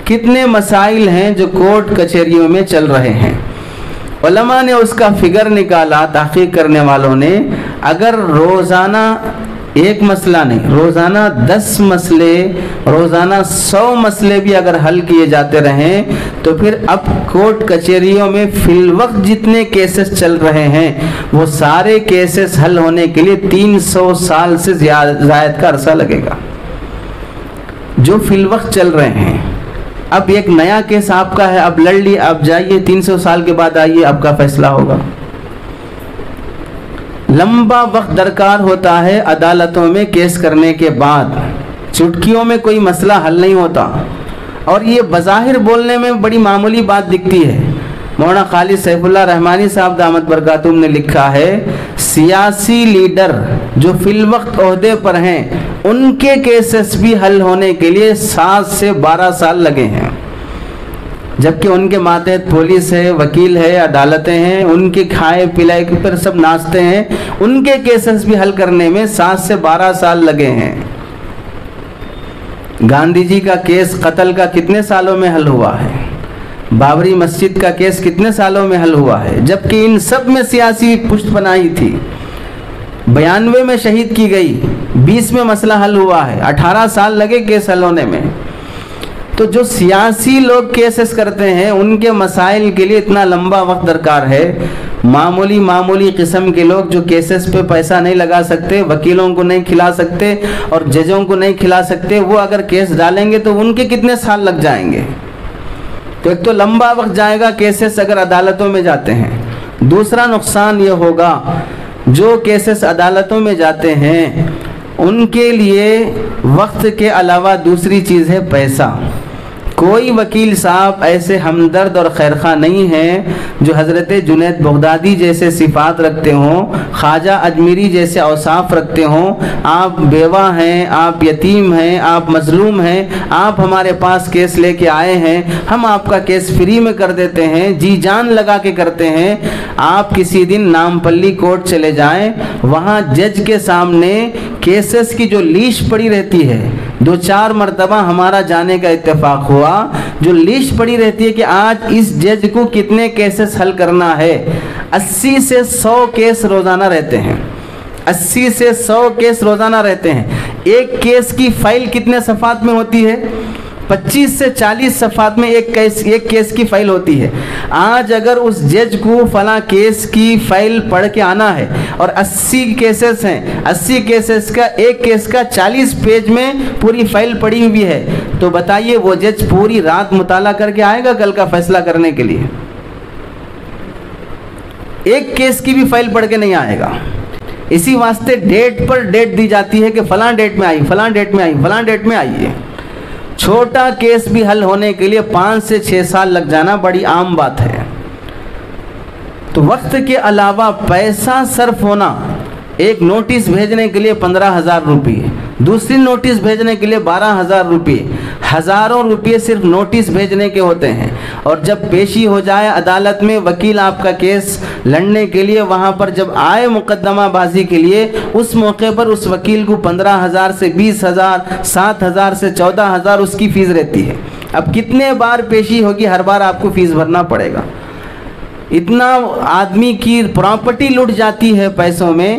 کتنے مسائل ہیں جو کورٹ کچہریوں میں چل رہے ہیں. علماء نے اس کا فگر نکالا، تحقیق کرنے والوں نے. اگر روزانہ ایک مسئلہ نہیں، روزانہ 10 مسئلے، روزانہ 100 مسئلے بھی اگر حل کیے جاتے رہیں تو پھر اب کورٹ کچہریوں میں فی الوقت جتنے کیسز چل رہے ہیں وہ سارے کیسز حل ہونے کے لیے 300 سال سے زائد کا عرصہ لگے گا جو فی الوقت چل رہے ہیں. اب ایک نیا کیس آپ کا ہے، اب لڑ لی، آپ جائیے 300 سال کے بعد آئیے، آپ کا فیصلہ ہوگا. لمبا وقت درکار ہوتا ہے عدالتوں میں کیس کرنے کے بعد. چٹکیوں میں کوئی مسئلہ حل نہیں ہوتا. اور یہ بظاہر بولنے میں بڑی معمولی بات دکھتی ہے. مولانا خالد سیف اللہ رحمانی صاحب دامت برکاتہم نے لکھا ہے، سیاسی لیڈر جو فی الوقت عہدے پر ہیں ان کے کیسز بھی حل ہونے کے لیے 7 سے 12 سال لگے ہیں، جبکہ ان کے ماتحت پولیس ہے، وکیل ہے، عدالتیں ہیں، ان کے کھائے پلائے کے پر سب ناچتے ہیں، ان کے کیسز بھی حل کرنے میں 7 سے 12 سال لگے ہیں. گاندھی جی کا کیس قتل کا کتنے سالوں میں حل ہوا ہے؟ بابری مسجد کا کیس کتنے سالوں میں حل ہوا ہے؟ جبکہ ان سب میں سیاسی پشت پناہی تھی. 92 میں شہید کی گئی، 20 میں مسئلہ حل ہوا ہے، 18 سال لگے کیس حل ہونے میں. تو جو سیاسی لوگ کیسز کرتے ہیں ان کے مسائل کے لیے اتنا لمبا وقت درکار ہے. معمولی قسم کے لوگ جو کیسز پہ پیسہ نہیں لگا سکتے، وکیلوں کو نہیں کھلا سکتے اور ججوں کو نہیں کھلا سکتے، وہ اگر کیس ڈالیں گے تو ان کے کتنے سال لگ جائیں گے. تو ایک تو لمبا وقت جائے گا کیسز اگر عدالتوں میں جاتے ہیں. دوسرا نقصان یہ ہوگا جو کیسز عدالتوں میں جاتے ہیں ان کے لیے وقت کے علاوہ دوسری چیز ہے پیسہ. کوئی وکیل صاحب ایسے ہمدرد اور خیرخواہ نہیں ہیں جو حضرت جنید بغدادی جیسے صفات رکھتے ہوں، خواجہ اجمیری جیسے اوصاف رکھتے ہوں. آپ بیوہ ہیں، آپ یتیم ہیں، آپ مظلوم ہیں، آپ ہمارے پاس کیس لے کے آئے ہیں، ہم آپ کا کیس فری میں کر دیتے ہیں، جی جان لگا کے کرتے ہیں. آپ کسی دن نامپلی کورٹ چلے جائیں، وہاں جج کے سامنے کیسز کی جو لیسٹ پڑی رہتی ہے، 2-4 مرتبہ ہمارا جانے کا اتفاق ہوا، جو لیسٹ پڑی رہتی ہے کہ آج اس جج کو کتنے کیسز حل کرنا ہے. 80 سے 100 کیس روزانہ رہتے ہیں، 80 سے 100 کیس روزانہ رہتے ہیں. ایک کیس کی فائل کتنے صفحات میں ہوتی ہے؟ 25 سے 40 صفحات میں ایک کیس کی فائل ہوتی ہے. آج اگر اس جج کو فلاں کیس کی فائل پڑھ کے آنا ہے اور 80 کیسز ہیں، 80 کیسز کا ایک کیس کا 40 پیج میں پوری فائل پڑی ہوئی ہے، تو بتائیے وہ جج پوری رات مطالعہ کر کے آئے گا کل کا فیصلہ کرنے کے لیے؟ ایک کیس کی بھی فائل پڑھ کے نہیں آئے گا. اسی واسطے ڈیٹ پر ڈیٹ دی جاتی ہے کہ فلاں ڈیٹ میں آئی، فلاں ڈیٹ میں آئی، فلاں ڈیٹ میں آئی ہے. چھوٹا کیس بھی حل ہونے کے لیے 5 سے 6 سال لگ جانا بڑی عام بات ہے. تو وقت کے علاوہ پیسہ صرف ہونا، ایک نوٹس بھیجنے کے لیے 15,000 روپے، دوسری نوٹس بھیجنے کے لیے 12,000 روپے، ہزاروں روپے صرف نوٹس بھیجنے کے ہوتے ہیں. اور جب پیشی ہو جائے عدالت میں، وکیل آپ کا کیس لڑنے کے لیے وہاں پر جب آئے مقدمہ بازی کے لیے، اس موقع پر اس وکیل کو 15,000 سے 20,000، 7,000 سے 14,000 اس کی فیس رہتی ہے. اب کتنے بار پیشی ہوگی، ہر بار آپ کو فیس بھرنا پڑے گا. اتنا آدمی کی پراپرٹی لٹ جاتی ہے پیسوں میں.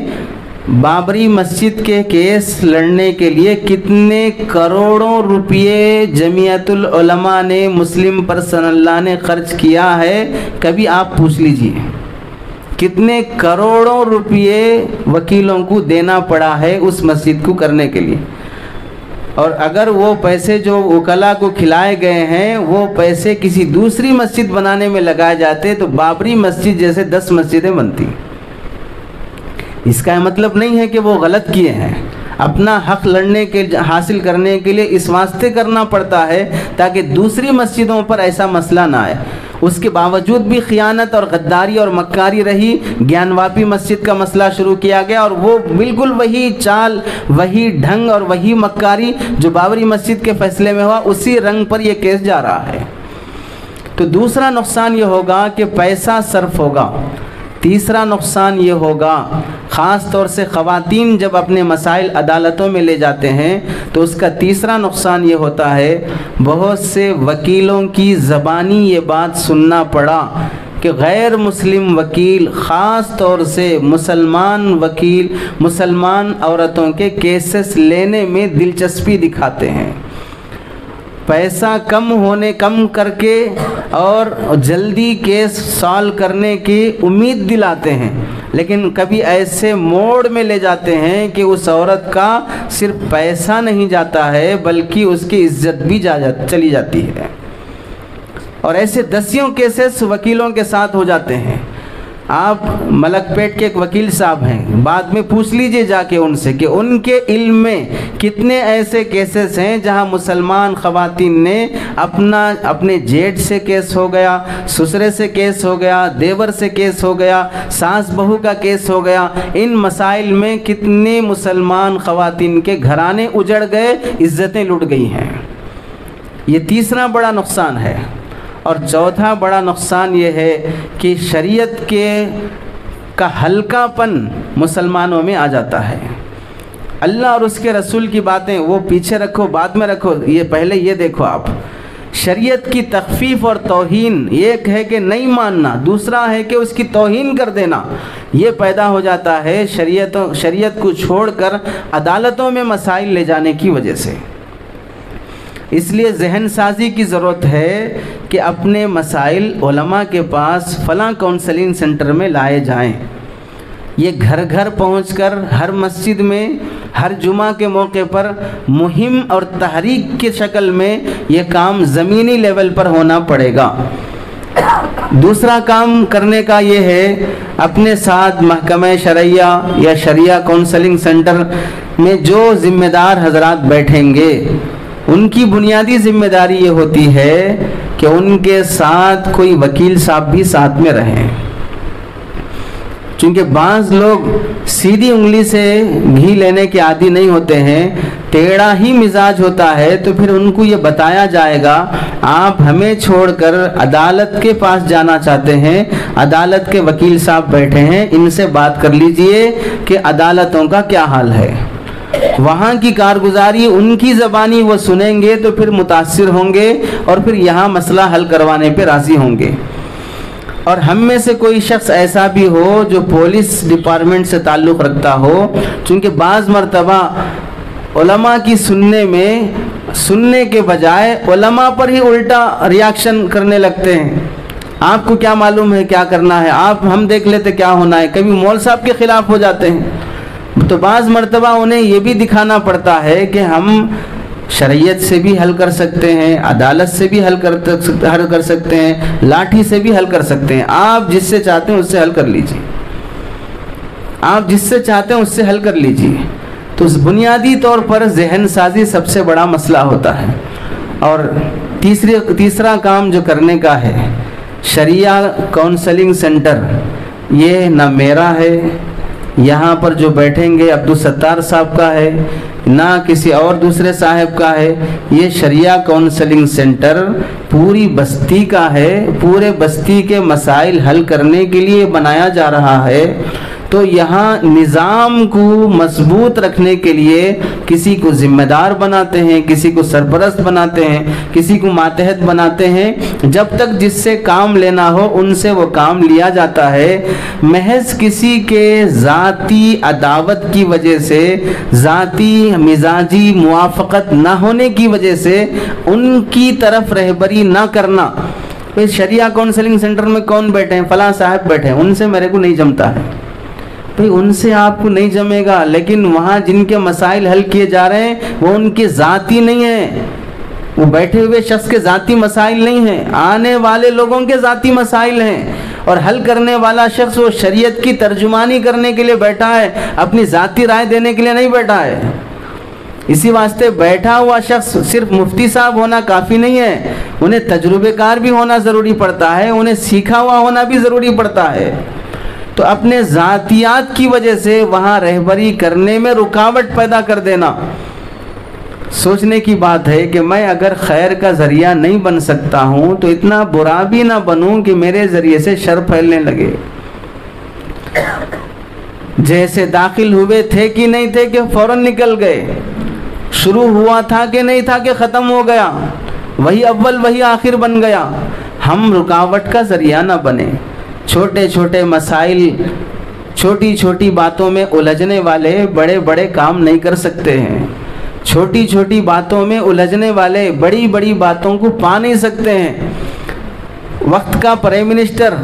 بابری مسجد کے کیس لڑنے کے لیے کتنے کروڑوں روپے جمعیت العلماء نے، مسلم پرسنل لا نے خرچ کیا ہے، کبھی آپ پوچھ لیجئے. کتنے کروڑوں روپے وکیلوں کو دینا پڑا ہے اس مسجد کو کرنے کے لیے. اور اگر وہ پیسے جو وکلا کو کھلائے گئے ہیں وہ پیسے کسی دوسری مسجد بنانے میں لگائے جاتے تو بابری مسجد جیسے 10 مسجدیں بنتی. اس کا مطلب نہیں ہے کہ وہ غلط کیے ہیں. اپنا حق لڑنے کے حاصل کرنے کے لیے اس واسطے کرنا پڑتا ہے تاکہ دوسری مسجدوں پر ایسا مسئلہ نہ آئے. اس کے باوجود بھی خیانت اور غداری اور مکاری رہی. گیان واپی مسجد کا مسئلہ شروع کیا گیا اور وہ بالکل وہی چال، وہی ڈھنگ اور وہی مکاری جو بابری مسجد کے فیصلے میں ہوا، اسی رنگ پر یہ کیس جا رہا ہے. تو دوسرا نقصان یہ ہوگا کہ پیسہ صرف ہوگا. تیسرا نقصان یہ ہوگا، خاص طور سے خواتین جب اپنے مسائل عدالتوں میں لے جاتے ہیں تو اس کا تیسرا نقصان یہ ہوتا ہے، بہت سے وکیلوں کی زبانی یہ بات سننا پڑا کہ غیر مسلم وکیل، خاص طور سے مسلمان وکیل، مسلمان عورتوں کے کیسز لینے میں دلچسپی دکھاتے ہیں. پیسہ کم کر کے اور جلدی کیس سالو کرنے کی امید دلاتے ہیں، لیکن کبھی ایسے موڑ میں لے جاتے ہیں کہ اس عورت کا صرف پیسہ نہیں جاتا ہے بلکہ اس کی عزت بھی چلی جاتی ہے. اور ایسے دسیوں کیسز وکیلوں کے ساتھ ہو جاتے ہیں. آپ ملک پیٹ کے ایک وکیل صاحب ہیں، بعد میں پوچھ لیجئے جا کے ان سے کہ ان کے علم میں کتنے ایسے کیسز ہیں جہاں مسلمان خواتین نے اپنے جیٹ سے کیس ہو گیا، سسرے سے کیس ہو گیا، دیور سے کیس ہو گیا، ساس بہو کا کیس ہو گیا. ان مسائل میں کتنے مسلمان خواتین کے گھرانے اجڑ گئے، عزتیں لٹ گئی ہیں. یہ تیسرا بڑا نقصان ہے. اور چوتھا بڑا نقصان یہ ہے کہ شریعت کا ہلکا پن مسلمانوں میں آ جاتا ہے. اللہ اور اس کے رسول کی باتیں وہ پیچھے رکھو، بعد میں رکھو، یہ پہلے یہ دیکھو. آپ شریعت کی تخفیف اور توہین، ایک ہے کہ نہیں ماننا، دوسرا ہے کہ اس کی توہین کر دینا، یہ پیدا ہو جاتا ہے شریعت کو چھوڑ کر عدالتوں میں مسائل لے جانے کی وجہ سے. اس لیے ذہن سازی کی ضرورت ہے کہ اپنے مسائل علماء کے پاس فلاں کونسلنگ سینٹر میں لائے جائیں. یہ گھر گھر پہنچ کر ہر مسجد میں ہر جمعہ کے موقع پر مہم اور تحریک کی شکل میں یہ کام زمینی لیول پر ہونا پڑے گا. دوسرا کام کرنے کا یہ ہے، اپنے ساتھ محکمہ شرعیہ یا شریعہ کونسلنگ سینٹر میں جو ذمہ دار حضرات بیٹھیں گے ان کی بنیادی ذمہ داری یہ ہوتی ہے کہ ان کے ساتھ کوئی وکیل صاحب بھی ساتھ میں رہیں، چونکہ بعض لوگ سیدھی انگلی سے گھی لینے کے عادی نہیں ہوتے ہیں، ٹیڑھا ہی مزاج ہوتا ہے، تو پھر ان کو یہ بتایا جائے گا آپ ہمیں چھوڑ کر عدالت کے پاس جانا چاہتے ہیں، عدالت کے وکیل صاحب بیٹھے ہیں، ان سے بات کر لیجئے کہ عدالتوں کا کیا حال ہے، وہاں کی کارگزاری ان کی زبانی وہ سنیں گے تو پھر متاثر ہوں گے اور پھر یہاں مسئلہ حل کروانے پہ راضی ہوں گے۔ اور ہم میں سے کوئی شخص ایسا بھی ہو جو پولیس ڈپارٹمنٹ سے تعلق رکھتا ہو، چونکہ بعض مرتبہ علماء کی سننے کے بجائے علماء پر ہی الٹا ریاکشن کرنے لگتے ہیں، آپ کو کیا معلوم ہے کیا کرنا ہے، ہم دیکھ لیتے کیا ہونا ہے، کبھی مول صاحب کے خلاف ہو جاتے ہیں۔ تو بعض مرتبہ انہیں یہ بھی دکھانا پڑتا ہے کہ ہم شریعت سے بھی حل کر سکتے ہیں، عدالت سے بھی حل کر سکتے ہیں، لاٹھی سے بھی حل کر سکتے ہیں، آپ جس سے چاہتے ہیں اس سے حل کر لیجئے، آپ جس سے چاہتے ہیں اس سے حل کر لیجئے۔ تو بنیادی طور پر ذہن سازی سب سے بڑا مسئلہ ہوتا ہے۔ اور تیسرا کام جو کرنے کا ہے، شریعہ کونسلنگ سینٹر، یہ نہ میرا ہے، یہاں پر جو بیٹھیں گے عبدالستار صاحب کا ہے، نہ کسی اور دوسرے صاحب کا ہے، یہ شریعہ کونسلنگ سینٹر پوری بستی کا ہے، پورے بستی کے مسائل حل کرنے کے لیے بنایا جا رہا ہے۔ تو یہاں نظام کو مضبوط رکھنے کے لیے کسی کو ذمہ دار بناتے ہیں، کسی کو سرپرست بناتے ہیں، کسی کو ماتحت بناتے ہیں، جب تک جس سے کام لینا ہو ان سے وہ کام لیا جاتا ہے۔ محض کسی کے ذاتی عداوت کی وجہ سے، ذاتی مزاجی موافقت نہ ہونے کی وجہ سے ان کی طرف رہبری نہ کرنا۔ شریعہ کونسلنگ سینٹر میں کون بیٹھے ہیں؟ فلاں صاحب بیٹھے ہیں، ان سے میرے کو نہیں جمتا ہے۔ بھئی ان سے آپ کو نہیں جمے گا، لیکن وہاں جن کے مسائل حل کیے جا رہے ہیں وہ ان کے ذاتی نہیں ہیں، وہ بیٹھے ہوئے شخص کے ذاتی مسائل نہیں ہیں، آنے والے لوگوں کے ذاتی مسائل ہیں، اور حل کرنے والا شخص وہ شریعت کی ترجمانی کرنے کے لیے بیٹھا ہے، اپنی ذاتی رائے دینے کے لیے نہیں بیٹھا ہے۔ اسی واسطے بیٹھا ہوا شخص صرف مفتی صاحب ہونا کافی نہیں ہے، انہیں تجربے کار بھی ہونا ضروری پڑتا ہے، انہیں سیکھا ہوا ہونا بھی ضروری پڑتا ہے۔ تو اپنے ذاتیات کی وجہ سے وہاں رہبری کرنے میں رکاوٹ پیدا کر دینا، سوچنے کی بات ہے کہ میں اگر خیر کا ذریعہ نہیں بن سکتا ہوں تو اتنا برا بھی نہ بنوں کہ میرے ذریعے سے شر پھیلنے لگے۔ جیسے داخل ہوئے تھے کہ نہیں تھے کہ فوراً نکل گئے، شروع ہوا تھا کہ نہیں تھا کہ ختم ہو گیا، وہی اول وہی آخر بن گیا۔ ہم رکاوٹ کا ذریعہ نہ بنے، چھوٹے چھوٹے مسائل، چھوٹی چھوٹی باتوں میں الجھنے والے بڑے بڑے کام نہیں کر سکتے ہیں، چھوٹی چھوٹی باتوں میں الجھنے والے بڑی بڑی باتوں کو پا نہیں سکتے ہیں۔ وقت کا پرائم منسٹر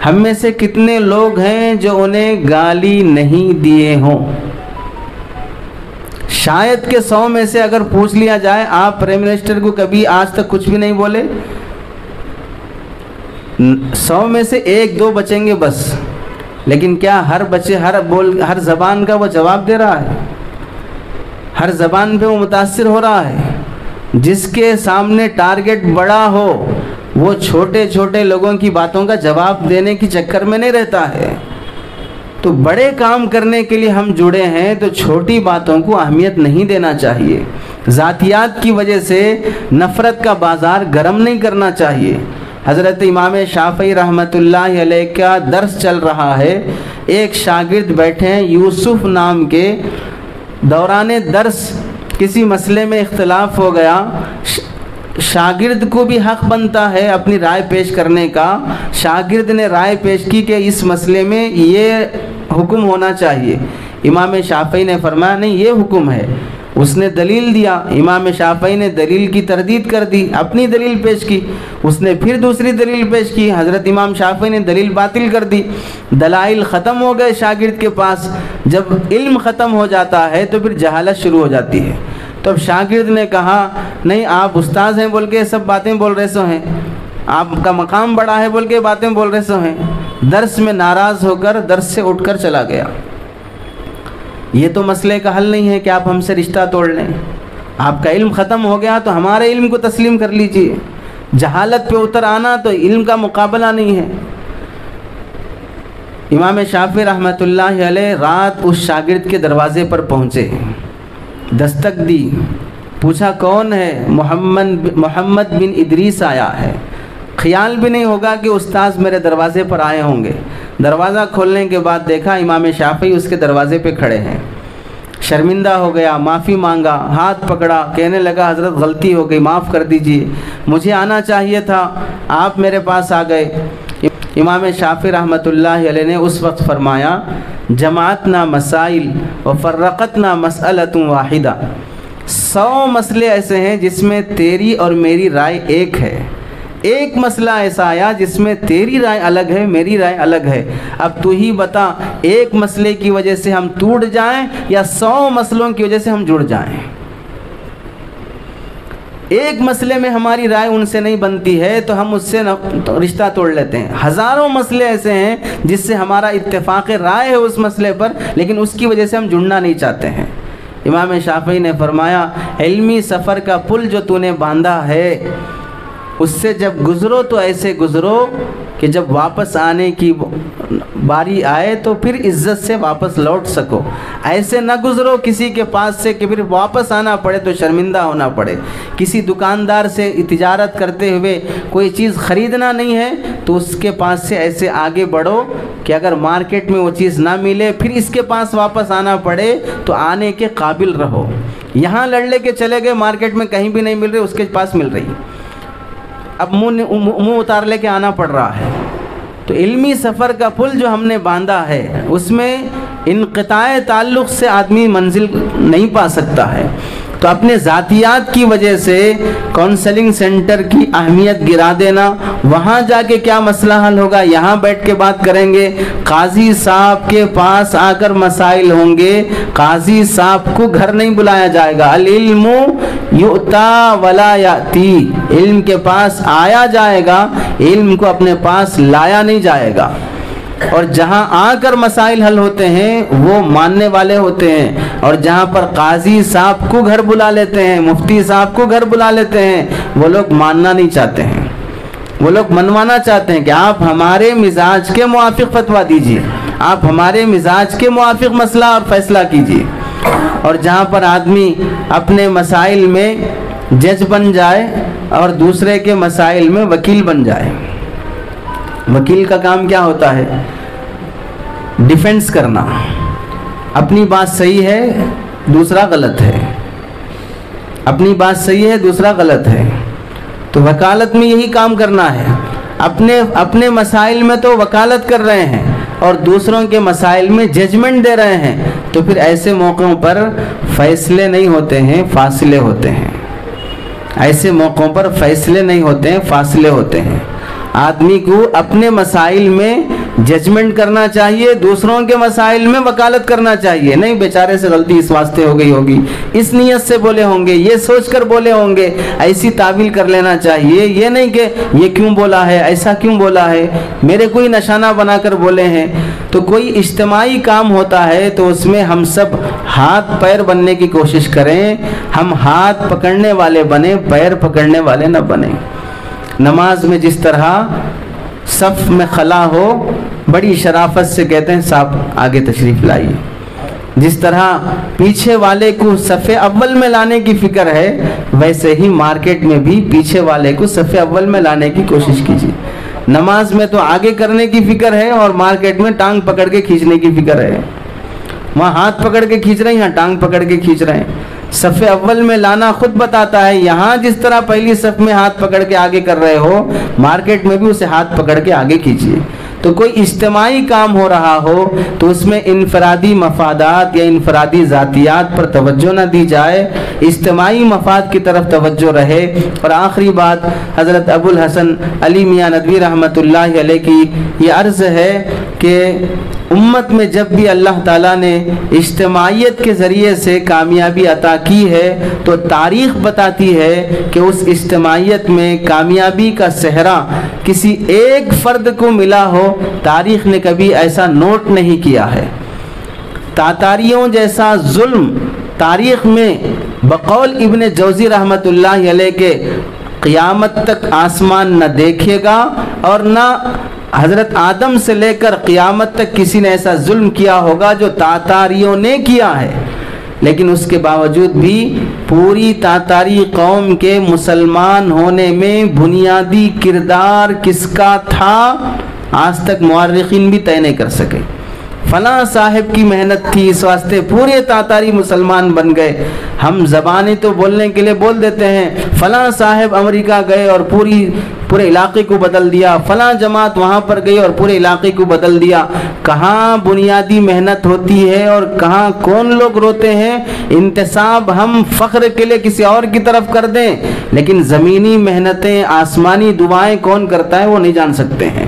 ہم میں سے کتنے لوگ ہیں جو انہیں گالی نہیں دیے ہوں؟ شاید کہ 100 میں سے اگر پوچھ لیا جائے آپ پرائم منسٹر کو کبھی آج تک کچھ بھی نہیں بولے، 100 میں سے 1-2 بچیں گے بس، لیکن کیا ہر بچے ہر زبان کا وہ جواب دے رہا ہے؟ ہر زبان پہ وہ متاثر ہو رہا ہے؟ جس کے سامنے ٹارگٹ بڑا ہو وہ چھوٹے چھوٹے لوگوں کی باتوں کا جواب دینے کی چکر میں نہیں رہتا ہے۔ تو بڑے کام کرنے کے لیے ہم جڑے ہیں تو چھوٹی باتوں کو اہمیت نہیں دینا چاہیے، ذاتیات کی وجہ سے نفرت کا بازار گرم نہیں کرنا چاہیے۔ حضرت امام شافعی رحمۃ اللہ علیہ کا درس چل رہا ہے، ایک شاگرد بیٹھے ہیں یوسف نام کے، دوران درس کسی مسئلے میں اختلاف ہو گیا، شاگرد کو بھی حق بنتا ہے اپنی رائے پیش کرنے کا۔ شاگرد نے رائے پیش کی کہ اس مسئلے میں یہ حکم ہونا چاہیے، امام شافعی نے فرمایا نہیں یہ حکم ہے، اس نے دلیل دیا، امام شافعی نے دلیل کی تردید کر دی، اپنی دلیل پیش کی، اس نے پھر دوسری دلیل پیش کی، حضرت امام شافعی نے دلیل باطل کر دی، دلائل ختم ہو گئے شاگرد کے پاس۔ جب علم ختم ہو جاتا ہے تو پھر جہالت شروع ہو جاتی ہے۔ تو اب شاگرد نے کہا نہیں آپ استاذ ہیں بول کے سب باتیں بول رہے سو ہیں، آپ کا مقام بڑا ہے بول کے باتیں بول رہے سو ہیں، درس میں ناراض ہو کر درس سے اٹھ کر چلا گیا۔ یہ تو مسئلے کا حل نہیں ہے کہ آپ ہم سے رشتہ توڑ لیں، آپ کا علم ختم ہو گیا تو ہمارے علم کو تسلیم کر لیجئے. جہالت پہ اتر آنا تو علم کا مقابلہ نہیں ہے. امام شافعی رحمۃ اللہ علیہ رات اس شاگرد کے دروازے پر پہنچے، دستک دی، پوچھا کون ہے؟ محمد بن ادریس آیا ہے. خیال بھی نہیں ہوگا کہ استاذ میرے دروازے پر آئے ہوں گے. دروازہ کھولنے کے بعد دیکھا امام شافعی اس کے دروازے پہ کھڑے ہیں. شرمندہ ہو گیا، معافی مانگا، ہاتھ پکڑا، کہنے لگا حضرت غلطی ہو گئی، معاف کر دیجئے، مجھے آنا چاہیے تھا، آپ میرے پاس آ گئے. امام شافعی رحمۃ اللہ علیہ نے اس وقت فرمایا جماعتنا مسائل وفرقتنا مسئلۃ واحدہ. 100 مسئلے ایسے ہیں جس میں تیری اور میری رائے ایک ہے. ایک مسئلہ ایسا آیا جس میں تیری رائے الگ ہے، میری رائے الگ ہے. اب تو ہی بتا، ایک مسئلے کی وجہ سے ہم ٹوٹ جائیں یا 100 مسئلوں کی وجہ سے ہم جڑ جائیں؟ ایک مسئلے میں ہماری رائے ان سے نہیں بنتی ہے تو ہم اس سے رشتہ توڑ لیتے ہیں. ہزاروں مسئلے ایسے ہیں جس سے ہمارا اتفاق رائے ہے اس مسئلے پر، لیکن اس کی وجہ سے ہم جڑنا نہیں چاہتے ہیں. امام شافعی نے فرمایا علمی سفر کا پل جو تو نے باندھا ہے اس سے جب گزرو تو ایسے گزرو کہ جب واپس آنے کی باری آئے تو پھر عزت سے واپس لوٹ سکو. ایسے نہ گزرو کسی کے پاس سے کہ پھر واپس آنا پڑے تو شرمندہ ہونا پڑے. کسی دکاندار سے تجارت کرتے ہوئے کوئی چیز خریدنا نہیں ہے تو اس کے پاس سے ایسے آگے بڑھو کہ اگر مارکیٹ میں وہ چیز نہ ملے پھر اس کے پاس واپس آنا پڑے تو آنے کے قابل رہو. یہاں لڑ لے کے چلے گئے، مارکیٹ میں کہیں بھی نہیں مل رہی، اس کے پاس مل رہی، اب منہ اتار لے کے آنا پڑ رہا ہے. تو علمی سفر کا پل جو ہم نے باندھا ہے اس میں انقطاع تعلق سے آدمی منزل نہیں پا سکتا ہے. تو اپنے ذاتیات کی وجہ سے کونسلنگ سینٹر کی اہمیت گرا دینا، وہاں جا کے کیا مسئلہ حل ہوگا، یہاں بیٹھ کے بات کریں گے. قاضی صاحب کے پاس آ کر مسائل ہوں گے، قاضی صاحب کو گھر نہیں بلایا جائے گا. العلم یؤتا ولا یاتی، علم کے پاس آیا جائے گا، علم کو اپنے پاس لایا نہیں جائے گا. اور جہاں آ کر مسائل حل ہوتے ہیں وہ ماننے والے ہوتے ہیں، اور جہاں پر قاضی صاحب کو گھر بلا لیتے ہیں، مفتی صاحب کو گھر بلا لیتے ہیں، وہ لوگ ماننا نہیں چاہتے ہیں. وہ لوگ منوانا چاہتے ہیں کہ آپ ہمارے مزاج کے موافق فتویٰ دیجیے، آپ ہمارے مزاج کے موافق مسئلہ اور فیصلہ کیجیے. اور جہاں پر آدمی اپنے مسائل میں جج بن جائے اور دوسرے کے مسائل میں وکیل بن جائے. وکیل کا کام کیا ہوتا ہے؟ ڈیفینس کرنا. اپنی بات صحیح ہے، دوسرا غلط ہے، اپنی بات صحیح ہے، دوسرا غلط ہے. تو وکالت میں یہی کام کرنا ہے. اپنے مسائل میں تو وکالت کر رہے ہیں اور دوسروں کے مسائل میں ججمنٹ دے رہے ہیں. تو پھر ایسے موقعوں پر فیصلے نہیں ہوتے ہیں، فاصلے ہوتے ہیں. ایسے موقعوں پر فیصلے نہیں ہوتے ہیں، فاصلے ہوتے ہیں. آدمی کو اپنے مسائل میں ججمنٹ کرنا چاہیے، دوسروں کے مسائل میں وکالت کرنا چاہیے. نہیں بیچارے سے غلطی اس واسطے ہو گئی ہوگی، اس نیت سے بولے ہوں گے، یہ سوچ کر بولے ہوں گے، ایسی تعویل کر لینا چاہیے. یہ نہیں کہ یہ کیوں بولا ہے، ایسا کیوں بولا ہے، میرے کوئی نشانہ بنا کر بولے ہیں. تو کوئی اجتماعی کام ہوتا ہے تو اس میں ہم سب ہاتھ پیر بننے کی کوشش کریں. ہم ہاتھ پکڑنے والے بنیں، پیر پکڑنے والے نہ بنیں. نماز میں جس طرح صف میں خلا ہو بڑی شرافت سے کہتے ہیں صاحب آگے تشریف لائیے، جس طرح پیچھے والے کو صف اول میں لانے کی فکر ہے ویسے ہی مارکیٹ میں بھی پیچھے والے کو صف اول میں لانے کی کوشش کیجیے. نماز میں تو آگے کرنے کی فکر ہے اور مارکیٹ میں ٹانگ پکڑ کے کھینچنے کی فکر ہے. وہاں ہاتھ پکڑ کے کھینچ رہے ہیں، یہاں ٹانگ پکڑ کے کھینچ رہے ہیں. صف اول میں لانا خود بتاتا ہے. یہاں جس طرح پہلی صف میں ہاتھ پکڑ کے آگے کر رہے ہو، مارکیٹ میں بھی اسے ہاتھ پکڑ کے آگے کھینچیے. تو کوئی اجتماعی کام ہو رہا ہو تو اس میں انفرادی مفادات یا انفرادی ذاتیات پر توجہ نہ دی جائے، اجتماعی مفاد کی طرف توجہ رہے. اور آخری بات حضرت ابو الحسن علی میاں ندوی رحمۃ اللہ علیہ کی یہ عرض ہے کہ امت میں جب بھی اللہ تعالیٰ نے اجتماعیت کے ذریعے سے کامیابی عطا کی ہے تو تاریخ بتاتی ہے کہ اس اجتماعیت میں کامیابی کا صحرا کسی ایک فرد کو ملا ہو، تاریخ نے کبھی ایسا نوٹ نہیں کیا ہے. تاتاریوں جیسا ظلم تاریخ میں بقول ابن جوزی رحمۃ اللہ علیہ کے قیامت تک آسمان نہ دیکھے گا اور نہ حضرت آدم سے لے کر قیامت تک کسی نے ایسا ظلم کیا ہوگا جو تاتاریوں نے کیا ہے، لیکن اس کے باوجود بھی پوری تاتاری قوم کے مسلمان ہونے میں بنیادی کردار کس کا تھا آج تک مورخین بھی طے نہیں کر سکے۔ فلاں صاحب کی محنت تھی، اس واسطے پورے تاتاری مسلمان بن گئے۔ ہم زبانی تو بولنے کے لیے بول دیتے ہیں، فلاں صاحب امریکہ گئے اور پورے علاقے کو بدل دیا، فلاں جماعت وہاں پر گئی اور پورے علاقے کو بدل دیا۔ کہاں بنیادی محنت ہوتی ہے اور کہاں کون لوگ روتے ہیں؟ انتساب ہم فخر کے لیے کسی اور کی طرف کر دیں، لیکن زمینی محنتیں، آسمانی دعائیں کون کرتا ہے وہ نہیں جان سکتے ہیں۔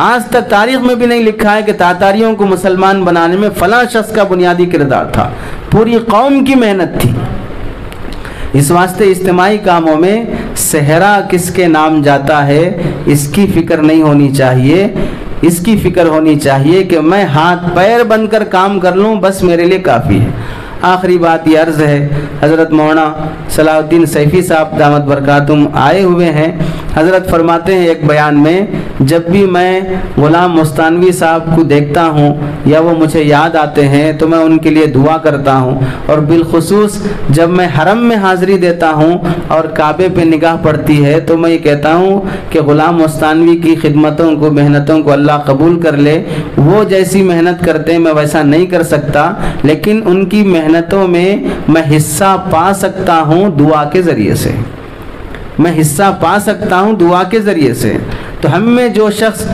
آج تک تاریخ میں بھی نہیں لکھا ہے کہ تاتاریوں کو مسلمان بنانے میں فلاں شخص کا بنیادی کردار تھا، پوری قوم کی محنت تھی۔ اس واسطے اجتماعی کاموں میں صحرا کس کے نام جاتا ہے اس کی فکر نہیں ہونی چاہیے، اس کی فکر ہونی چاہیے کہ میں ہاتھ پیر بن کر کام کر لوں، بس میرے لیے کافی ہے۔ آخری بات یہ عرض ہے، حضرت مولانا صلاح الدین سیفی صاحب دامت برکاتہم آئے ہوئے ہیں۔ حضرت فرماتے ہیں ایک بیان میں، جب بھی میں غلام مستانوی صاحب کو دیکھتا ہوں یا وہ مجھے یاد آتے ہیں تو میں ان کے لیے دعا کرتا ہوں، اور بالخصوص جب میں حرم میں حاضری دیتا ہوں اور کعبے پہ نگاہ پڑتی ہے تو میں یہ کہتا ہوں کہ غلام مستانوی کی خدمتوں کو، محنتوں کو اللہ قبول کر لے۔ وہ جیسی محنت کرتے ہیں میں ویسا نہیں کر سکتا، لیکن ان کی محنتوں میں میں حصہ پا سکتا ہوں دعا کے ذریعے سے، میں حصہ پا سکتا ہوں دعا کے ذریعے سے۔ تو ہم میں جو شخص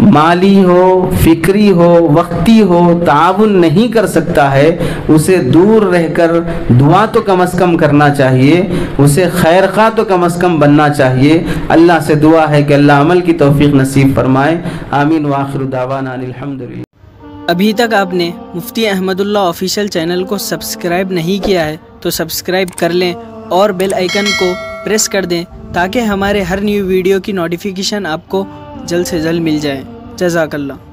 مالی ہو، فکری ہو، وقتی ہو تعاون نہیں کر سکتا ہے، اسے دور رہ کر دعا تو کم از کم کرنا چاہیے، اسے خیر خواہ تو کم از کم بننا چاہیے۔ اللہ سے دعا ہے کہ اللہ عمل کی توفیق نصیب فرمائے، آمین وآخر دعوانا الحمدللہ۔ ابھی تک آپ نے مفتی احمد اللہ آفیشیل چینل کو سبسکرائب نہیں کیا ہے تو سبسکرائب کر لیں اور بیل آئیکن کو پریس کر دیں تاکہ ہمارے ہر نیو ویڈیو کی نوٹیفیکیشن آپ کو جلد سے جلد مل جائے۔ جزاک اللہ۔